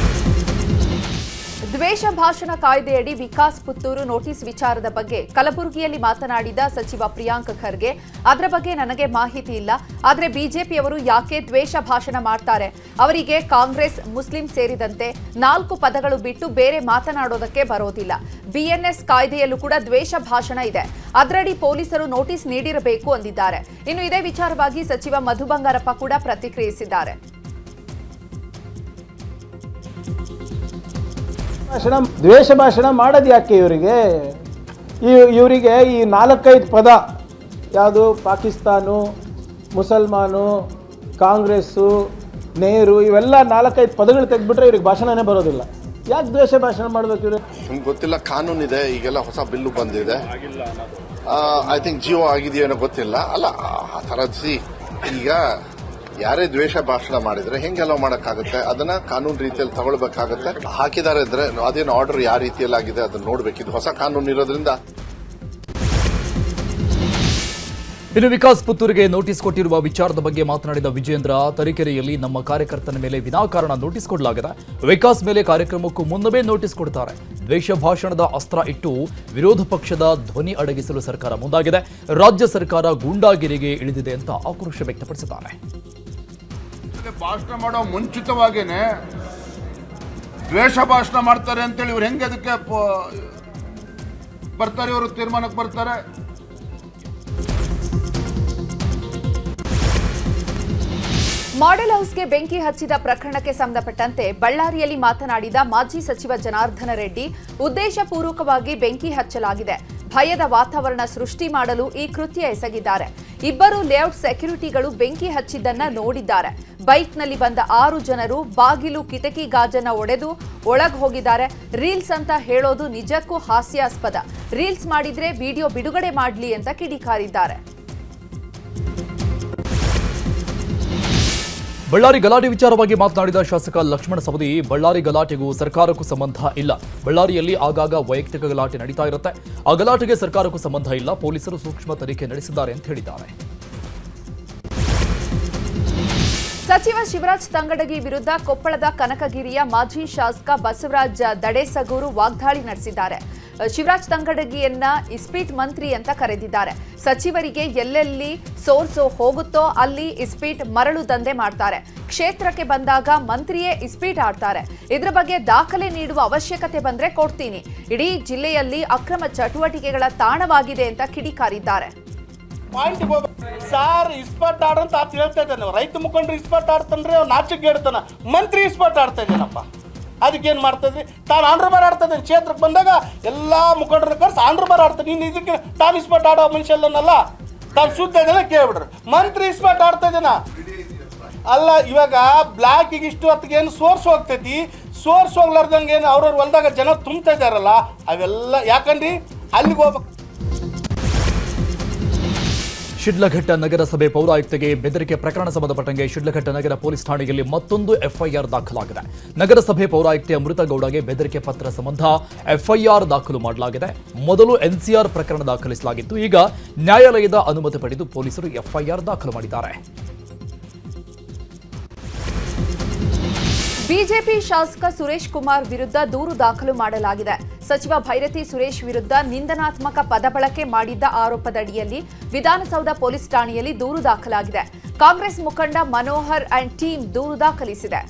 ದ್ವೇಷ ಭಾಷಣ ಕಾಯ್ದೆಯಡಿ ವಿಕಾಸ್ ಪುತ್ತೂರು ನೋಟಿಸ್ ವಿಚಾರದ ಬಗ್ಗೆ ಕಲಬುರಗಿಯಲ್ಲಿ ಮಾತನಾಡಿದ ಸಚಿವ ಪ್ರಿಯಾಂಕ್ ಖರ್ಗೆ, ಅದರ ಬಗ್ಗೆ ನನಗೆ ಮಾಹಿತಿ ಇಲ್ಲ. ಆದರೆ ಬಿಜೆಪಿಯವರು ಯಾಕೆ ದ್ವೇಷ ಭಾಷಣ ಮಾಡ್ತಾರೆ? ಅವರಿಗೆ ಕಾಂಗ್ರೆಸ್, ಮುಸ್ಲಿಂ ಸೇರಿದಂತೆ 4 ಪದಗಳು ಬಿಟ್ಟು ಬೇರೆ ಮಾತನಾಡೋದಕ್ಕೆ ಬರೋದಿಲ್ಲ. BNS ಕಾಯ್ದೆಯಲ್ಲೂ ಕೂಡ ದ್ವೇಷ ಭಾಷಣ ಇದೆ, ಅದರಡಿ ಪೊಲೀಸರು ನೋಟಿಸ್ ನೀಡಿರಬೇಕು ಅಂದಿದ್ದಾರೆ. ಇನ್ನು ಇದೇ ವಿಚಾರವಾಗಿ ಸಚಿವ ಮಧು ಬಂಗಾರಪ್ಪ ಕೂಡ ಪ್ರತಿಕ್ರಿಯಿಸಿದ್ದಾರೆ. ದ್ವೇಷ ಭಾಷಣ ಮಾಡೋದು ಯಾಕೆ ಇವರಿಗೆ? ಇವರಿಗೆ ಈ 4-5 ಪದ ಯಾವುದು ಪಾಕಿಸ್ತಾನು, ಮುಸಲ್ಮಾನು, ಕಾಂಗ್ರೆಸ್ಸು, ನೆಹರು, ಇವೆಲ್ಲ 4-5 ಪದಗಳು ತೆಗೆದ್ಬಿಟ್ರೆ ಇವ್ರಿಗೆ ಭಾಷಣನೇ ಬರೋದಿಲ್ಲ. ಯಾಕೆ ದ್ವೇಷ ಭಾಷಣ ಮಾಡ್ಬೇಕು ಇವ್ರು? ನಿಮ್ಗೆ ಗೊತ್ತಿಲ್ಲ, ಕಾನೂನಿದೆ, ಈಗೆಲ್ಲ ಹೊಸ ಬಿಲ್ಲು ಬಂದಿದೆ. ಐ ಥಿಂಕ್ ಜಿಯೋ ಆಗಿದೆಯೇನೋ ಗೊತ್ತಿಲ್ಲ. ಅಲ್ಲ ಆ ಥರ ಈಗ ಯಾರೇ ದ್ವೇಷ ಭಾಷಣ ಮಾಡಿದ್ರೆ ಹೆಂಗೆ ಅಲೋ ಮಾಡೋಕ್ಕಾಗುತ್ತೆ? ಅದನ್ನ ಕಾನೂನು ರೀತಿಯಲ್ಲಿ ತಗೊಳ್ಬೇಕಾಗತ್ತೆ. ಹಾಕಿದ್ದಾರೆ ಇದ್ರೆ ಅದೇನು ಆರ್ಡರ್ ಯಾವ ರೀತಿಯಲ್ಲಿ ಆಗಿದೆ ಅದನ್ನ ನೋಡ್ಬೇಕು. ಇದು ಹೊಸ ಕಾನೂನು ಇರೋದ್ರಿಂದ ಇನ್ನು ವಿಕಾಸ್ ಪುತ್ತೂರಿಗೆ ನೋಟಿಸ್ ಕೊಟ್ಟಿರುವ ವಿಚಾರದ ಬಗ್ಗೆ ಮಾತನಾಡಿದ ವಿಜೇಂದ್ರ, ತರೀಕೆರೆಯಲ್ಲಿ ನಮ್ಮ ಕಾರ್ಯಕರ್ತನ ಮೇಲೆ ವಿನಾಕಾರಣ ನೋಟಿಸ್ ಕೊಡಲಾಗಿದೆ. ವಿಕಾಸ್ ಮೇಲೆ ಕಾರ್ಯಕ್ರಮಕ್ಕೂ ಮುನ್ನವೇ ನೋಟಿಸ್ ಕೊಡ್ತಾರೆ. ದ್ವೇಷ ಭಾಷಣದ ಅಸ್ತ್ರ ಇಟ್ಟು ವಿರೋಧ ಪಕ್ಷದ ಧ್ವನಿ ಅಡಗಿಸಲು ಸರ್ಕಾರ ಮುಂದಾಗಿದೆ. ರಾಜ್ಯ ಸರ್ಕಾರ ಗೂಂಡಾಗಿರಿಗೆ ಇಳಿದಿದೆ ಅಂತ ಆಕ್ರೋಶ ವ್ಯಕ್ತಪಡಿಸಿದ್ದಾರೆ. ಭಾಷಣ ಮಾಡೋ ಮುಂಚಿತವಾಗಿನೇ ದ್ವೇಷ ಭಾಷಣ ಮಾಡ್ತಾರೆ ಅಂತೇಳಿ ಇವ್ರು ಹೆಂಗೆ ಅದಕ್ಕೆ ಬರ್ತಾರೆ, ಇವರು ತೀರ್ಮಾನಕ್ಕೆ ಬರ್ತಾರೆ. ಮಾಡೆಲ್ ಹೌಸ್ಗೆ ಬೆಂಕಿ ಹಚ್ಚಿದ ಪ್ರಕರಣಕ್ಕೆ ಸಂಬಂಧಪಟ್ಟಂತೆ ಬಳ್ಳಾರಿಯಲ್ಲಿ ಮಾತನಾಡಿದ ಮಾಜಿ ಸಚಿವ ಜನಾರ್ದನ ರೆಡ್ಡಿ, ಉದ್ದೇಶಪೂರ್ವಕವಾಗಿ ಬೆಂಕಿ ಹಚ್ಚಲಾಗಿದೆ. ಭಯದ ವಾತಾವರಣ ಸೃಷ್ಟಿ ಮಾಡಲು ಈ ಕೃತ್ಯ ಎಸಗಿದ್ದಾರೆ. ಇಬ್ಬರು ಲೇಔಟ್ ಸೆಕ್ಯೂರಿಟಿಗಳು ಬೆಂಕಿ ಹಚ್ಚಿದ್ದನ್ನ ನೋಡಿದ್ದಾರೆ. ಬೈಕ್ನಲ್ಲಿ ಬಂದ 6 ಜನರು ಬಾಗಿಲು ಕಿಟಕಿ ಗಾಜನ್ನ ಒಡೆದು ಒಳಗೆ ಹೋಗಿದ್ದಾರೆ. ರೀಲ್ಸ್ ಅಂತ ಹೇಳೋದು ನಿಜಕ್ಕೂ ಹಾಸ್ಯಾಸ್ಪದ. ರೀಲ್ಸ್ ಮಾಡಿದ್ರೆ ವಿಡಿಯೋ ಬಿಡುಗಡೆ ಮಾಡಲಿ ಅಂತ ಕಿಡಿಕಾರಿದ್ದಾರೆ. ಬಳ್ಳಾರಿ ಗಲಾಟೆ ವಿಚಾರವಾಗಿ ಮಾತನಾಡಿದ ಶಾಸಕ ಲಕ್ಷ್ಮಣ ಸವದಿ, ಬಳ್ಳಾರಿ ಗಲಾಟೆಗೂ ಸರ್ಕಾರಕ್ಕೂ ಸಂಬಂಧ ಇಲ್ಲ. ಬಳ್ಳಾರಿಯಲ್ಲಿ ಆಗಾಗ ವೈಯಕ್ತಿಕ ಗಲಾಟೆ ನಡೀತಾ ಇರುತ್ತೆ. ಆ ಗಲಾಟೆಗೆ ಸರ್ಕಾರಕ್ಕೂ ಸಂಬಂಧ ಇಲ್ಲ. ಪೊಲೀಸರು ಸೂಕ್ಷ್ಮ ತನಿಖೆ ನಡೆಸಿದ್ದಾರೆ ಅಂತ ಹೇಳಿದ್ದಾರೆ. ಸಚಿವ ಶಿವರಾಜ್ ತಂಗಡಗಿ ವಿರುದ್ಧ ಕೊಪ್ಪಳದ ಕನಕಗಿರಿಯ ಮಾಜಿ ಶಾಸಕ ಬಸವರಾಜ ದಡೇಸಗೂರು ವಾಗ್ದಾಳಿ ನಡೆಸಿದ್ದಾರೆ. ಶಿವರಾಜ್ ತಂಗಡಗಿಯನ್ನ ಇಸ್ಪೀಟ್ ಮಂತ್ರಿ ಅಂತ ಕರೆದಿದ್ದಾರೆ. ಸಚಿವರಿಗೆ ಎಲ್ಲೆಲ್ಲಿ ಸೋರ್ಸು ಹೋಗುತ್ತೋ ಅಲ್ಲಿ ಇಸ್ಪೀಟ್ ಮರಳು ದಂಧೆ ಮಾಡ್ತಾರೆ. ಕ್ಷೇತ್ರಕ್ಕೆ ಬಂದಾಗ ಮಂತ್ರಿಯೇ ಇಸ್ಪೀಟ್ ಆಡ್ತಾರೆ. ಇದ್ರ ಬಗ್ಗೆ ದಾಖಲೆ ನೀಡುವ ಅವಶ್ಯಕತೆ ಬಂದ್ರೆ ಕೊಡ್ತೀನಿ. ಇಡೀ ಜಿಲ್ಲೆಯಲ್ಲಿ ಅಕ್ರಮ ಚಟುವಟಿಕೆಗಳ ತಾಣವಾಗಿದೆ ಅಂತ ಕಿಡಿಕಾರಿದ್ದಾರೆ. ಸಾರ್ ಇಸ್ಪಟ್ ಆಡಂತ ಆತ ಹೇಳ್ತಾ ಇದ್ದಾನೆ. ರೈತ ಮುಖಂಡರು ಇಸ್ಪಟ್ ಆಡ್ತಾನ್ರಿ, ಅವ್ನು ನಾಚಿಕೆ ಹೇಳ್ತಾನ. ಮಂತ್ರಿ ಇಸ್ಪಟ್ ಆಡ್ತಾ ಇದ್ದಾನಪ್ಪ. ಅದಕ್ಕೇನು ಮಾಡ್ತದ್ರಿ? ತಾನು ಆಂಧ್ರಬಾರ್ ಆಡ್ತಾ ಇದ್ದಾನೆ. ಕ್ಷೇತ್ರಕ್ಕೆ ಬಂದಾಗ ಎಲ್ಲ ಮುಖಂಡರ ಕರ್ಸಿ ಆಂಧ್ರಬಾರ್ ಆಡ್ತಾನೆ. ನೀನು ಇದಕ್ಕೆ ತಾನು ಇಸ್ಪಟ್ ಆಡೋ ಮನುಷ್ಯ ಅಲ್ಲನಲ್ಲ. ತಾನು ಶುದ್ಧ ಇದ್ದಾನೆ ಕೇಳ್ಬಿಡ್ರಿ. ಮಂತ್ರಿ ಇಸ್ಪಟ್ ಆಡ್ತಾ ಇದ್ದಾನ ಅಲ್ಲ. ಇವಾಗ ಬ್ಲಾಕಿಗೆ ಇಷ್ಟು ಹೊತ್ತಿಗೆ ಏನು ಸೋರ್ಸ್ ಹೋಗ್ತೈತಿ, ಸೋರ್ಸ್ ಹೋಗ್ಲಾರ್ದಂಗೆ ಏನು ಅವ್ರವ್ರ ಹೊಲ್ದಾಗ ಜನ ತುಂಬ್ತಾ ಇದ್ದಾರಲ್ಲ, ಅವೆಲ್ಲ ಯಾಕಂದ್ರಿ ಅಲ್ಲಿಗೆ ಹೋಗ್ಬೇಕು. ಶಿಡ್ಲಘಟ್ಟ ನಗರಸಭೆ ಪೌರಾಯುಕ್ತೆಗೆ ಬೆದರಿಕೆ ಪ್ರಕರಣ ಸಂಬಂಧಪಟ್ಟಂಗೆ ಶಿಡ್ಲಘಟ್ಟ ನಗರ ಪೊಲೀಸ್ ಠಾಣೆಯಲ್ಲಿ ಮತ್ತೊಂದು ಎಫ್ಐಆರ್ ದಾಖಲಾಗಿದೆ. ನಗರಸಭೆ ಪೌರಾಯುಕ್ತೆ ಅಮೃತಗೌಡಗೆ ಬೆದರಿಕೆ ಪತ್ರ ಸಂಬಂಧ ಎಫ್ಐಆರ್ ದಾಖಲು ಮಾಡಲಾಗಿದೆ. ಮೊದಲು ಎನ್ಸಿಆರ್ ಪ್ರಕರಣ ದಾಖಲಿಸಲಾಗಿತ್ತು. ಈಗ ನ್ಯಾಯಾಲಯದ ಅನುಮತಿ ಪಡೆದು ಪೊಲೀಸರು ಎಫ್ಐಆರ್ ದಾಖಲು ಮಾಡಿದ್ದಾರೆ. ಬಿಜೆಪಿ ಶಾಸಕ ಸುರೇಶ್ ಕುಮಾರ್ ವಿರುದ್ಧ ದೂರು ದಾಖಲು ಮಾಡಲಾಗಿದೆ. ಸಚಿವ ಭೈರತಿ ಸುರೇಶ್ ವಿರುದ್ಧ ನಿಂದನಾತ್ಮಕ ಪದ ಬಳಕೆ ಮಾಡಿದ್ದ ಆರೋಪದಡಿಯಲ್ಲಿ ವಿಧಾನಸೌಧ ಪೊಲೀಸ್ ಠಾಣೆಯಲ್ಲಿ ದೂರು ದಾಖಲಾಗಿದೆ. ಕಾಂಗ್ರೆಸ್ ಮುಖಂಡ ಮನೋಹರ್ ಅಂಡ್ ಟೀಮ್ ದೂರು ದಾಖಲಿಸಿದೆ.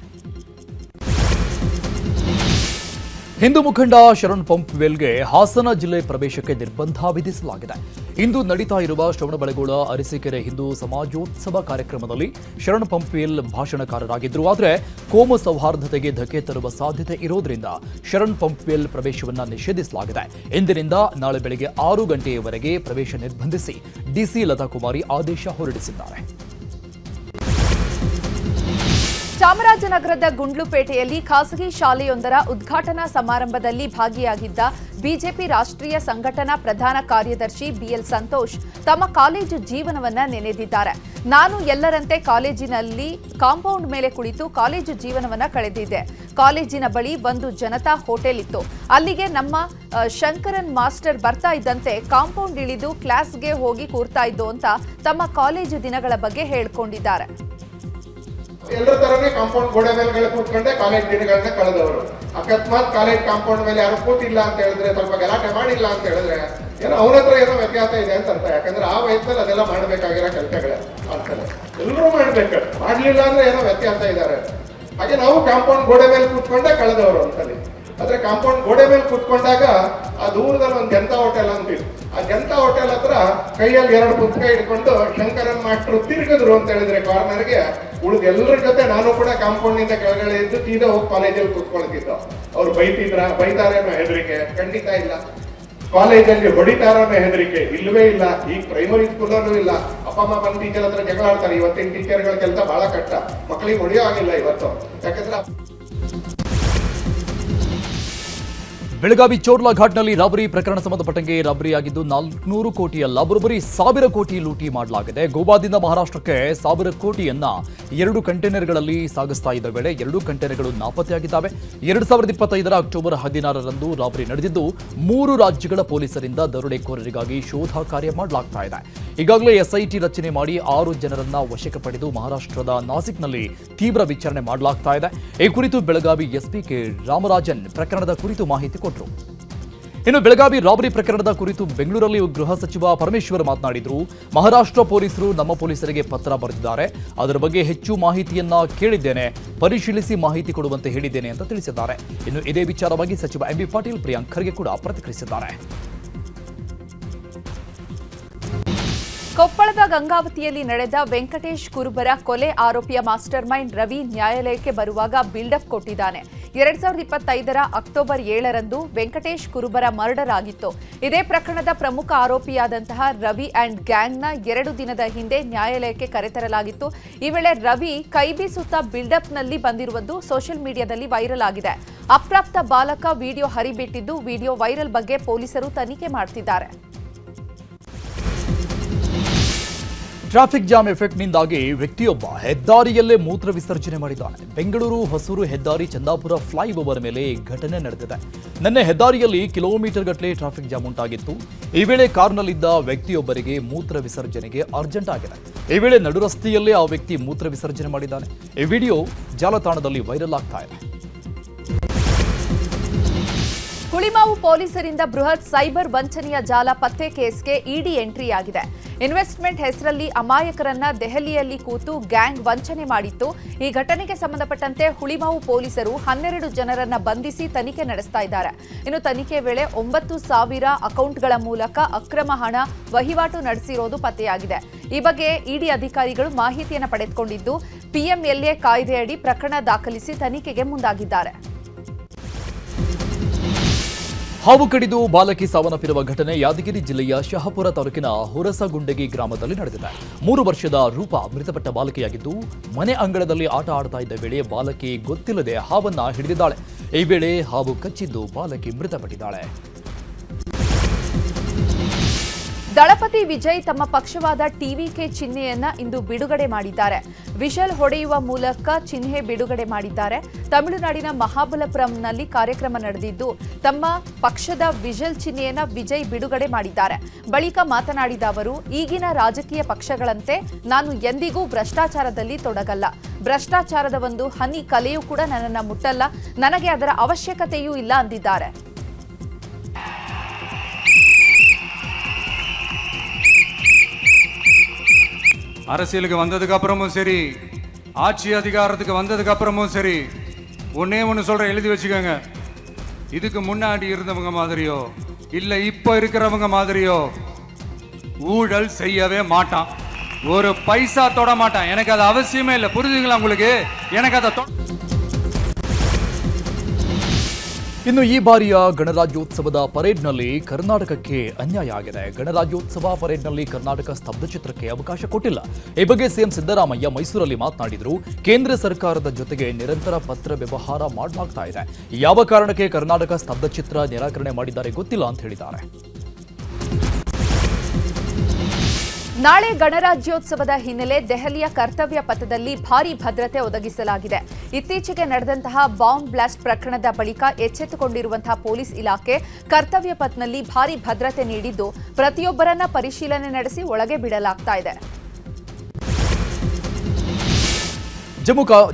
ಹಿಂದೂ ಮುಖಂಡ ಶರಣ್ ಪಂಪ್ವೆಲ್ಗೆ ಹಾಸನ ಜಿಲ್ಲೆ ಪ್ರವೇಶಕ್ಕೆ ನಿರ್ಬಂಧ ವಿಧಿಸಲಾಗಿದೆ. ಇಂದು ನಡೀತಾ ಇರುವ ಶ್ರವಣಬೆಳಗೊಳ ಅರಸೀಕೆರೆ ಹಿಂದೂ ಸಮಾಜೋತ್ಸವ ಕಾರ್ಯಕ್ರಮದಲ್ಲಿ ಶರಣ್ ಪಂಪ್ವೆಲ್ ಭಾಷಣಕಾರರಾಗಿದ್ದರು. ಆದರೆ ಕೋಮು ಸೌಹಾರ್ದತೆಗೆ ಧಕ್ಕೆ ತರುವ ಸಾಧ್ಯತೆ ಇರೋದ್ರಿಂದ ಶರಣ್ ಪಂಪ್ವೆಲ್ ಪ್ರವೇಶವನ್ನು ನಿಷೇಧಿಸಲಾಗಿದೆ. ಇಂದಿನಿಂದ ನಾಳೆ ಬೆಳಗ್ಗೆ 6 ಗಂಟೆಯವರೆಗೆ ಪ್ರವೇಶ ನಿರ್ಬಂಧಿಸಿ ಡಿಸಿ ಲತಾ ಕುಮಾರಿ ಆದೇಶ ಹೊರಡಿಸಿದ್ದಾರೆ. ಚಾಮರಾಜನಗರದ ಗುಂಡ್ಲುಪೇಟೆಯಲ್ಲಿ ಖಾಸಗಿ ಶಾಲೆಯೊಂದರ ಉದ್ಘಾಟನಾ ಸಮಾರಂಭದಲ್ಲಿ ಭಾಗಿಯಾಗಿದ್ದ ಬಿಜೆಪಿ ರಾಷ್ಟ್ರೀಯ ಸಂಘಟನಾ ಪ್ರಧಾನ ಕಾರ್ಯದರ್ಶಿ ಬಿಎಲ್ ಸಂತೋಷ್ ತಮ್ಮ ಕಾಲೇಜು ಜೀವನವನ್ನ ನೆನೆದಿದ್ದಾರೆ. ನಾನು ಎಲ್ಲರಂತೆ ಕಾಲೇಜಿನಲ್ಲಿ ಕಾಂಪೌಂಡ್ ಮೇಲೆ ಕುಳಿತು ಕಾಲೇಜು ಜೀವನವನ್ನ ಕಳೆದಿದ್ದೆ. ಕಾಲೇಜಿನ ಬಳಿ ಒಂದು ಜನತಾ ಹೋಟೆಲ್ ಇತ್ತು. ಅಲ್ಲಿಗೆ ನಮ್ಮ ಶಂಕರನ್ ಮಾಸ್ಟರ್ ಬರ್ತಾ ಇದ್ದಂತೆ ಕಾಂಪೌಂಡ್ ಇಳಿದು ಕ್ಲಾಸ್ಗೆ ಹೋಗಿ ಕೂರ್ತಾ ಇದ್ದು ಅಂತ ತಮ್ಮ ಕಾಲೇಜು ದಿನಗಳ ಬಗ್ಗೆ ಹೇಳ್ಕೊಂಡಿದ್ದಾರೆ. ಎಲ್ಲರ ತರನೇ ಕಾಂಪೌಂಡ್ ಗೋಡೆ ಮೇಲೆ ಕೂತ್ಕೊಂಡೆ ಕಾಲೇಜ್ ದಿನಗಳನ್ನ ಕಳೆದವರು. ಅಕಸ್ಮಾತ್ ಕಾಲೇಜ್ ಕಾಂಪೌಂಡ್ ಮೇಲೆ ಯಾರು ಕೂತಿಲ್ಲ ಅಂತ ಹೇಳಿದ್ರೆ, ಸ್ವಲ್ಪ ಗಲಾಟೆ ಮಾಡಿಲ್ಲ ಅಂತ ಹೇಳಿದ್ರೆ ಏನೋ ಅವನ ಹತ್ರ ಏನೋ ವ್ಯತ್ಯಾಸ ಇದೆ ಅಂತ ಅರ್ಥ. ಯಾಕಂದ್ರೆ ಆ ವಯಸ್ಸಲ್ಲಿ ಅದೆಲ್ಲ ಮಾಡಬೇಕಾಗಿರೋ ಕೆಲಸಗಳೇ ಅಂತಾರೆ. ಎಲ್ಲರೂ ಮಾಡ್ಬೇಕು, ಮಾಡ್ಲಿಲ್ಲ ಅಂದ್ರೆ ಏನೋ ವ್ಯತ್ಯಾಸ ಇದ್ದಾರೆ. ಹಾಗೆ ನಾವು ಕಾಂಪೌಂಡ್ ಗೋಡೆ ಮೇಲೆ ಕೂತ್ಕೊಂಡೆ ಕಳೆದವರು ಅಂತಲ್ಲಿ. ಆದ್ರೆ ಕಾಂಪೌಂಡ್ ಗೋಡೆ ಮೇಲೆ ಕೂತ್ಕೊಂಡಾಗ ಆ ದೂರದಲ್ಲಿ ಒಂದು ಜನತಾ ಹೋಟೆಲ್ ಅಂತಿತ್ತು. ಆ ಜನತಾ ಹೋಟೆಲ್ ಹತ್ರ ಕೈಯಲ್ಲಿ 2 ಪುಸ್ತಕ ಹಿಡ್ಕೊಂಡು ಶಂಕರನ್ ಮಾಸ್ಟರ್ ತಿರುಗಿದ್ರು ಅಂತ ಹೇಳಿದ್ರೆ ಕಾರ್ನರ್ಗೆ. ಉಳಿದ ಎಲ್ಲರ ಜೊತೆ ನಾನು ಕೂಡ ಕಾಂಪೌಂಡ್ ನಿಂದ ಕೆಳಗಡೆ ಇದ್ದು ಸೀದಾ ಹೋಗಿ ಕಾಲೇಜಲ್ಲಿ ಕೂತ್ಕೊಳ್ತಿದ್ದ. ಅವ್ರು ಬೈತಾರೆ ಅನ್ನೋ ಹೆದರಿಕೆ ಖಂಡಿತ ಇಲ್ಲ. ಕಾಲೇಜಲ್ಲಿ ಹೊಡಿತಾರ ಅನ್ನೋ ಹೆದರಿಕೆ ಇಲ್ಲವೇ ಇಲ್ಲ. ಈಗ ಪ್ರೈಮರಿ ಸ್ಕೂಲಲ್ಲೂ ಇಲ್ಲ. ಅಪ್ಪ ಅಮ್ಮ ಬಂದು ಟೀಚರ್ ಹತ್ರ ಜಗಳ ಆಡ್ತಾರೆ. ಇವತ್ತಿನ ಟೀಚರ್ಗಳ ಕೆಲಸ ಬಹಳ ಕಷ್ಟ. ಮಕ್ಕಳಿಗೆ ಹೊಡೆಯೋ ಆಗಿಲ್ಲ ಇವತ್ತು. ಯಾಕಂದ್ರೆ ಬೆಳಗಾವಿ ಚೋರ್ಲಾ ಘಾಟ್ನಲ್ಲಿ ರಾಬರಿ ಪ್ರಕರಣ ಸಂಬಂಧಪಟ್ಟಂಗೆ ರಾಬರಿ ಆಗಿದ್ದು 400 ಕೋಟಿಯಲ್ಲ ಬರೋಬ್ಬರಿ 1000 ಕೋಟಿ ಲೂಟಿ ಮಾಡಲಾಗಿದೆ. ಗೋವಾದಿಂದ ಮಹಾರಾಷ್ಟ್ರಕ್ಕೆ 1000 ಕೋಟಿಯನ್ನ 2 ಕಂಟೈನರ್ಗಳಲ್ಲಿ ಸಾಗಿಸ್ತಾ ಇದ್ದ ವೇಳೆ 2 ಕಂಟೈನರ್ಗಳು ನಾಪತ್ತೆಯಾಗಿದ್ದಾವೆ. 2025 ಅಕ್ಟೋಬರ್ 16ರಂದು ರಾಬರಿ ನಡೆದಿದ್ದು 3 ರಾಜ್ಯಗಳ ಪೊಲೀಸರಿಂದ ದರೋಡೆಕೋರರಿಗಾಗಿ ಶೋಧ ಕಾರ್ಯ ಮಾಡಲಾಗ್ತಾ ಇದೆ. ಈಗಾಗಲೇ ಎಸ್ಐಟಿ ರಚನೆ ಮಾಡಿ 6 ಜನರನ್ನ ವಶಕ್ಕೆ ಪಡೆದು ಮಹಾರಾಷ್ಟ್ರದ ನಾಸಿಕ್ನಲ್ಲಿ ತೀವ್ರ ವಿಚಾರಣೆ ಮಾಡಲಾಗ್ತಾ ಇದೆ. ಈ ಕುರಿತು ಬೆಳಗಾವಿ ಎಸ್ಪಿ ಕೆ ರಾಮರಾಜನ್ ಪ್ರಕರಣದ ಕುರಿತು ಮಾಹಿತಿ ಕೊಟ್ಟರು. ಇನ್ನು ಬೆಳಗಾವಿ ರಾಬರಿ ಪ್ರಕರಣದ ಕುರಿತು ಬೆಂಗಳೂರಲ್ಲಿ ಗೃಹ ಸಚಿವ ಪರಮೇಶ್ವರ್ ಮಾತನಾಡಿದರು. ಮಹಾರಾಷ್ಟ್ರ ಪೊಲೀಸರು ನಮ್ಮ ಪೊಲೀಸರಿಗೆ ಪತ್ರ ಬರೆದಿದ್ದಾರೆ. ಅದರ ಬಗ್ಗೆ ಹೆಚ್ಚು ಮಾಹಿತಿಯನ್ನ ಕೇಳಿದ್ದೇನೆ, ಪರಿಶೀಲಿಸಿ ಮಾಹಿತಿ ಕೊಡುವಂತೆ ಹೇಳಿದ್ದೇನೆ ಅಂತ ತಿಳಿಸಿದ್ದಾರೆ. ಇನ್ನು ಇದೇ ವಿಚಾರವಾಗಿ ಸಚಿವ ಎಂಬಿ ಪಾಟೀಲ್ ಪ್ರಿಯಾಂಕ್ ಖರ್ಗೆ ಕೂಡ ಪ್ರತಿಕ್ರಿಯಿಸಿದ್ದಾರೆ. ಕೊಪ್ಪಳದ ಗಂಗಾವತಿಯಲ್ಲಿ ನಡೆದ ವೆಂಕಟೇಶ್ ಕುರುಬರ ಕೊಲೆ ಆರೋಪಿಯ ಮಾಸ್ಟರ್ ಮೈಂಡ್ ರವಿ ನ್ಯಾಯಾಲಯಕ್ಕೆ ಬರುವಾಗ ಬಿಲ್ಡಪ್ ಕೊಟ್ಟಿದ್ದಾನೆ. 2025 ಅಕ್ಟೋಬರ್ 7ರಂದು ವೆಂಕಟೇಶ್ ಕುರುಬರ ಮರ್ಡರ್ ಆಗಿತ್ತು. ಇದೇ ಪ್ರಕರಣದ ಪ್ರಮುಖ ಆರೋಪಿಯಾದಂತಹ ರವಿ ಅಂಡ್ ಗ್ಯಾಂಗ್ನ 2 ದಿನದ ಹಿಂದೆ ನ್ಯಾಯಾಲಯಕ್ಕೆ ಕರೆತರಲಾಗಿತ್ತು. ಈ ವೇಳೆ ರವಿ ಕೈಬೀಸುತ್ತಾ ಬಿಲ್ಡಪ್ನಲ್ಲಿ ಬಂದಿರುವುದು ಸೋಷಿಯಲ್ ಮೀಡಿಯಾದಲ್ಲಿ ವೈರಲ್ ಆಗಿದೆ. ಅಪ್ರಾಪ್ತ ಬಾಲಕ ವಿಡಿಯೋ ಹರಿಬಿಟ್ಟಿದ್ದು, ವಿಡಿಯೋ ವೈರಲ್ ಬಗ್ಗೆ ಪೊಲೀಸರು ತನಿಖೆ ಮಾಡುತ್ತಿದ್ದಾರೆ. ಟ್ರಾಫಿಕ್ ಜಾಮ್ ಎಫೆಕ್ಟ್ನಿಂದಾಗಿ ವ್ಯಕ್ತಿಯೊಬ್ಬ ಹೆದ್ದಾರಿಯಲ್ಲೇ ಮೂತ್ರ ವಿಸರ್ಜನೆ ಮಾಡಿದ್ದಾನೆ. ಬೆಂಗಳೂರು ಹೊಸೂರು ಹೆದ್ದಾರಿ ಚಂದಾಪುರ ಫ್ಲೈಓವರ್ ಮೇಲೆ ಘಟನೆ ನಡೆದಿದೆ. ನಿನ್ನೆ ಹೆದ್ದಾರಿಯಲ್ಲಿ ಕಿಲೋಮೀಟರ್ ಗಟ್ಟಲೆ ಟ್ರಾಫಿಕ್ ಜಾಮ್ ಉಂಟಾಗಿತ್ತು. ಈ ವೇಳೆ ಕಾರ್ನಲ್ಲಿದ್ದ ವ್ಯಕ್ತಿಯೊಬ್ಬರಿಗೆ ಮೂತ್ರ ವಿಸರ್ಜನೆಗೆ ಅರ್ಜೆಂಟ್ ಆಗಿದೆ. ಈ ವೇಳೆ ನಡುರಸ್ತೆಯಲ್ಲೇ ಆ ವ್ಯಕ್ತಿ ಮೂತ್ರ ವಿಸರ್ಜನೆ ಮಾಡಿದ್ದಾನೆ. ಈ ವಿಡಿಯೋ ಜಾಲತಾಣದಲ್ಲಿ ವೈರಲ್ ಆಗ್ತಾ ಇದೆ. ಹುಳಿಮಾವು ಪೊಲೀಸರಿಂದ ಬೃಹತ್ ಸೈಬರ್ ವಂಚನೆಯ ಜಾಲ ಪತ್ತೆ ಕೇಸ್ಗೆ ಇಡಿ ಎಂಟ್ರಿಯಾಗಿದೆ. ಇನ್ವೆಸ್ಟ್ಮೆಂಟ್ ಹೆಸರಲ್ಲಿ ಅಮಾಯಕರನ್ನ ದೆಹಲಿಯಲ್ಲಿ ಕೂತು ಗ್ಯಾಂಗ್ ವಂಚನೆ ಮಾಡಿತ್ತು. ಈ ಘಟನೆಗೆ ಸಂಬಂಧಪಟ್ಟಂತೆ ಹುಳಿಮಾವು ಪೊಲೀಸರು 12 ಜನರನ್ನ ಬಂಧಿಸಿ ತನಿಖೆ ನಡೆಸ್ತಾ ಇದ್ದಾರೆ. ಇನ್ನು ತನಿಖೆ ವೇಳೆ 9,000 ಅಕೌಂಟ್ಗಳ ಮೂಲಕ ಅಕ್ರಮ ಹಣ ವಹಿವಾಟು ನಡೆಸಿರೋದು ಪತ್ತೆಯಾಗಿದೆ. ಈ ಬಗ್ಗೆ ಇಡಿ ಅಧಿಕಾರಿಗಳು ಮಾಹಿತಿಯನ್ನು ಪಡೆದುಕೊಂಡಿದ್ದು ಪಿಎಂಎಲ್ಎ ಕಾಯ್ದೆಯಡಿ ಪ್ರಕರಣ ದಾಖಲಿಸಿ ತನಿಖೆಗೆ ಮುಂದಾಗಿದ್ದಾರೆ. ಹಾವು ಕಡಿದು ಬಾಲಕಿ ಸಾವನ್ನಪ್ಪಿರುವ ಘಟನೆ ಯಾದಗಿರಿ ಜಿಲ್ಲೆಯ ಶಹಾಪುರ ತಾಲೂಕಿನ ಹುರಸಗುಂಡಗಿ ಗ್ರಾಮದಲ್ಲಿ ನಡೆದಿದೆ. 3 ವರ್ಷದ ರೂಪ ಮೃತಪಟ್ಟ ಬಾಲಕಿಯಾಗಿದ್ದು, ಮನೆ ಅಂಗಳದಲ್ಲಿ ಆಟ ಆಡ್ತಾ ಇದ್ದ ವೇಳೆ ಬಾಲಕಿ ಗೊತ್ತಿಲ್ಲದೆ ಹಾವನ್ನ ಹಿಡಿದಿದ್ದಾಳೆ. ಈ ವೇಳೆ ಹಾವು ಕಚ್ಚಿದ್ದು ಬಾಲಕಿ ಮೃತಪಟ್ಟಿದ್ದಾಳೆ. ದಳಪತಿ ವಿಜಯ್ ತಮ್ಮ ಪಕ್ಷವಾದ ಟಿವಿಕೆ ಚಿಹ್ನೆಯನ್ನ ಇಂದು ಬಿಡುಗಡೆ ಮಾಡಿದ್ದಾರೆ. ವಿಷಲ್ ಹೊಡೆಯುವ ಮೂಲಕ ಚಿಹ್ನೆ ಬಿಡುಗಡೆ ಮಾಡಿದ್ದಾರೆ. ತಮಿಳುನಾಡಿನ ಮಹಾಬಲಪುರಂನಲ್ಲಿ ಕಾರ್ಯಕ್ರಮ ನಡೆದಿದ್ದು ತಮ್ಮ ಪಕ್ಷದ ವಿಷಲ್ ಚಿಹ್ನೆಯನ್ನ ವಿಜಯ್ ಬಿಡುಗಡೆ ಮಾಡಿದ್ದಾರೆ. ಬಳಿಕ ಮಾತನಾಡಿದ ಅವರು, ಈಗಿನ ರಾಜಕೀಯ ಪಕ್ಷಗಳಂತೆ ನಾನು ಎಂದಿಗೂ ಭ್ರಷ್ಟಾಚಾರದಲ್ಲಿ ತೊಡಗಲ್ಲ. ಭ್ರಷ್ಟಾಚಾರದ ಒಂದು ಹನಿ ಕಲೆಯೂ ಕೂಡ ನನ್ನನ್ನು ಮುಟ್ಟಲ್ಲ. ನನಗೆ ಅದರ ಅವಶ್ಯಕತೆಯೂ ಇಲ್ಲ ಅಂದಿದ್ದಾರೆ. அரசியலுக்கு வந்ததுக்கு அப்புறமும் சரி, ஆட்சி அதிகாரத்துக்கு வந்ததுக்கு அப்புறமும் சரி, ஒன்னே ஒன்று சொல்றேன், எழுதி வச்சுக்கோங்க. இதுக்கு முன்னாடி இருந்தவங்க மாதிரியோ இல்லை இப்போ இருக்கிறவங்க மாதிரியோ ஊழல் செய்யவே மாட்டான். ஒரு பைசா தொட மாட்டான். எனக்கு அது அவசியமே இல்லை. புரிஞ்சுங்களா உங்களுக்கு? எனக்கு அதை ಇನ್ನು ಈ ಬಾರಿಯ ಗಣರಾಜ್ಯೋತ್ಸವದ ಪರೇಡ್ನಲ್ಲಿ ಕರ್ನಾಟಕಕ್ಕೆ ಅನ್ಯಾಯ ಆಗಿದೆ. ಗಣರಾಜ್ಯೋತ್ಸವ ಪರೇಡ್ನಲ್ಲಿ ಕರ್ನಾಟಕ ಸ್ತಬ್ಧಚಿತ್ರಕ್ಕೆ ಅವಕಾಶ ಕೊಟ್ಟಿಲ್ಲ. ಈ ಬಗ್ಗೆ ಸಿಎಂ ಸಿದ್ದರಾಮಯ್ಯ ಮೈಸೂರಲ್ಲಿ ಮಾತನಾಡಿದರು. ಕೇಂದ್ರ ಸರ್ಕಾರದ ಜೊತೆಗೆ ನಿರಂತರ ಪತ್ರ ವ್ಯವಹಾರ ಮಾಡಲಾಗ್ತಾ ಇದೆ. ಯಾವ ಕಾರಣಕ್ಕೆ ಕರ್ನಾಟಕ ಸ್ತಬ್ಧಚಿತ್ರ ನಿರಾಕರಣೆ ಮಾಡಿದ್ದಾರೆ ಗೊತ್ತಿಲ್ಲ ಅಂತ ಹೇಳಿದ್ದಾರೆ. ನಾಳೆ ಗಣರಾಜ್ಯೋತ್ಸವದ ಹಿನ್ನೆಲೆ ದೆಹಲಿಯ ಕರ್ತವ್ಯ ಪಥದಲ್ಲಿ ಭಾರೀ ಭದ್ರತೆ ಒದಗಿಸಲಾಗಿದೆ. ಇತ್ತೀಚೆಗೆ ನಡೆದಂತಹ ಬಾಂಬ್ ಬ್ಲಾಸ್ಟ್ ಪ್ರಕರಣದ ಬಳಿಕ ಎಚ್ಚೆತ್ತುಕೊಂಡಿರುವಂತಹ ಪೊಲೀಸ್ ಇಲಾಖೆ ಕರ್ತವ್ಯ ಪಥದಲ್ಲಿ ಭಾರೀ ಭದ್ರತೆ ನೀಡಿದ್ದು ಪ್ರತಿಯೊಬ್ಬರನ್ನ ಪರಿಶೀಲನೆ ನಡೆಸಿ ಒಳಗೆ ಬಿಡಲಾಗ್ತಾ ಇದೆ.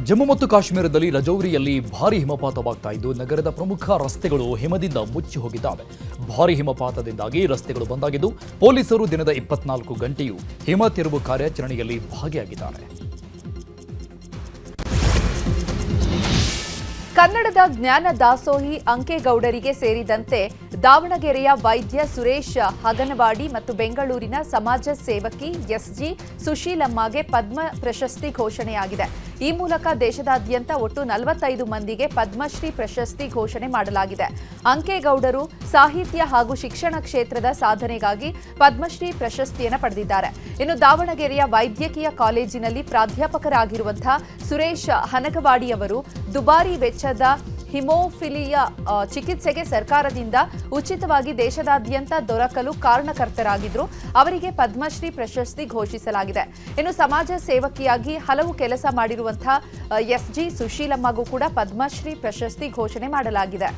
ಜಮ್ಮು ಮತ್ತು ಕಾಶ್ಮೀರದಲ್ಲಿ ರಜೌರಿಯಲ್ಲಿ ಭಾರೀ ಹಿಮಪಾತವಾಗ್ತಾ ಇದ್ದು ನಗರದ ಪ್ರಮುಖ ರಸ್ತೆಗಳು ಹಿಮದಿಂದ ಮುಚ್ಚಿ ಹೋಗಿದ್ದಾವೆ. ಭಾರೀ ಹಿಮಪಾತದಿಂದಾಗಿ ರಸ್ತೆಗಳು ಬಂದಾಗಿದ್ದು ಪೊಲೀಸರು ದಿನದ 24 ಗಂಟೆಯೂ ಹಿಮ ತೆರವು ಕಾರ್ಯಾಚರಣೆಯಲ್ಲಿ ಭಾಗಿಯಾಗಿದ್ದಾರೆ. ಕನ್ನಡದ ಜ್ಞಾನ ದಾಸೋಹಿ ಅಂಕೇಗೌಡರಿಗೆ ಸೇರಿದಂತೆ ದಾವಣಗೆರೆಯ ವೈದ್ಯ ಸುರೇಶ್ ಹಗನವಾಡಿ ಮತ್ತು ಬೆಂಗಳೂರಿನ ಸಮಾಜ ಸೇವಕಿ ಎಸ್ಜಿ ಸುಶೀಲಮ್ಮಗೆ ಪದ್ಮ ಪ್ರಶಸ್ತಿ ಘೋಷಣೆಯಾಗಿದೆ. ಈ ಮೂಲಕ ದೇಶದಾದ್ಯಂತ ಒಟ್ಟು 45 ಮಂದಿಗೆ ಪದ್ಮಶ್ರೀ ಪ್ರಶಸ್ತಿ ಘೋಷಣೆ ಮಾಡಲಾಗಿದೆ. ಅಂಕೇಗೌಡರು ಸಾಹಿತ್ಯ ಹಾಗೂ ಶಿಕ್ಷಣ ಕ್ಷೇತ್ರದ ಸಾಧನೆಗಾಗಿ ಪದ್ಮಶ್ರೀ ಪ್ರಶಸ್ತಿಯನ್ನು ಪಡೆದಿದ್ದಾರೆ. ಇನ್ನು ದಾವಣಗೆರೆಯ ವೈದ್ಯಕೀಯ ಕಾಲೇಜಿನಲ್ಲಿ ಪ್ರಾಧ್ಯಾಪಕರಾಗಿರುವಂತಹ ಸುರೇಶ್ ಹನಗವಾಡಿ ಅವರು ದುಬಾರಿ ವೆಚ್ಚದ ಹಿಮೋಫಿಲಿಯಾ ಚಿಕಿತ್ಸೆಗೆ ಸರ್ಕಾರದಿಂದ ಉಚಿತವಾಗಿ ದೇಶದಾದ್ಯಂತ ದೊರಕಲು ಕಾರಣಕರ್ತರಾಗಿದ್ರು. ಅವರಿಗೆ ಪದ್ಮಶ್ರೀ ಪ್ರಶಸ್ತಿ ಘೋಷಿಸಲಾಗಿದೆ. ಇನ್ನು ಸಮಾಜ ಸೇವಕಿಯಾಗಿ ಹಲವು ಕೆಲಸ ಮಾಡಿರುವಂತಹ ಎಸ್ಜಿ ಸುಶೀಲಮ್ಮಗೂ ಕೂಡ ಪದ್ಮಶ್ರೀ ಪ್ರಶಸ್ತಿ ಘೋಷಣೆ ಮಾಡಲಾಗಿದೆ.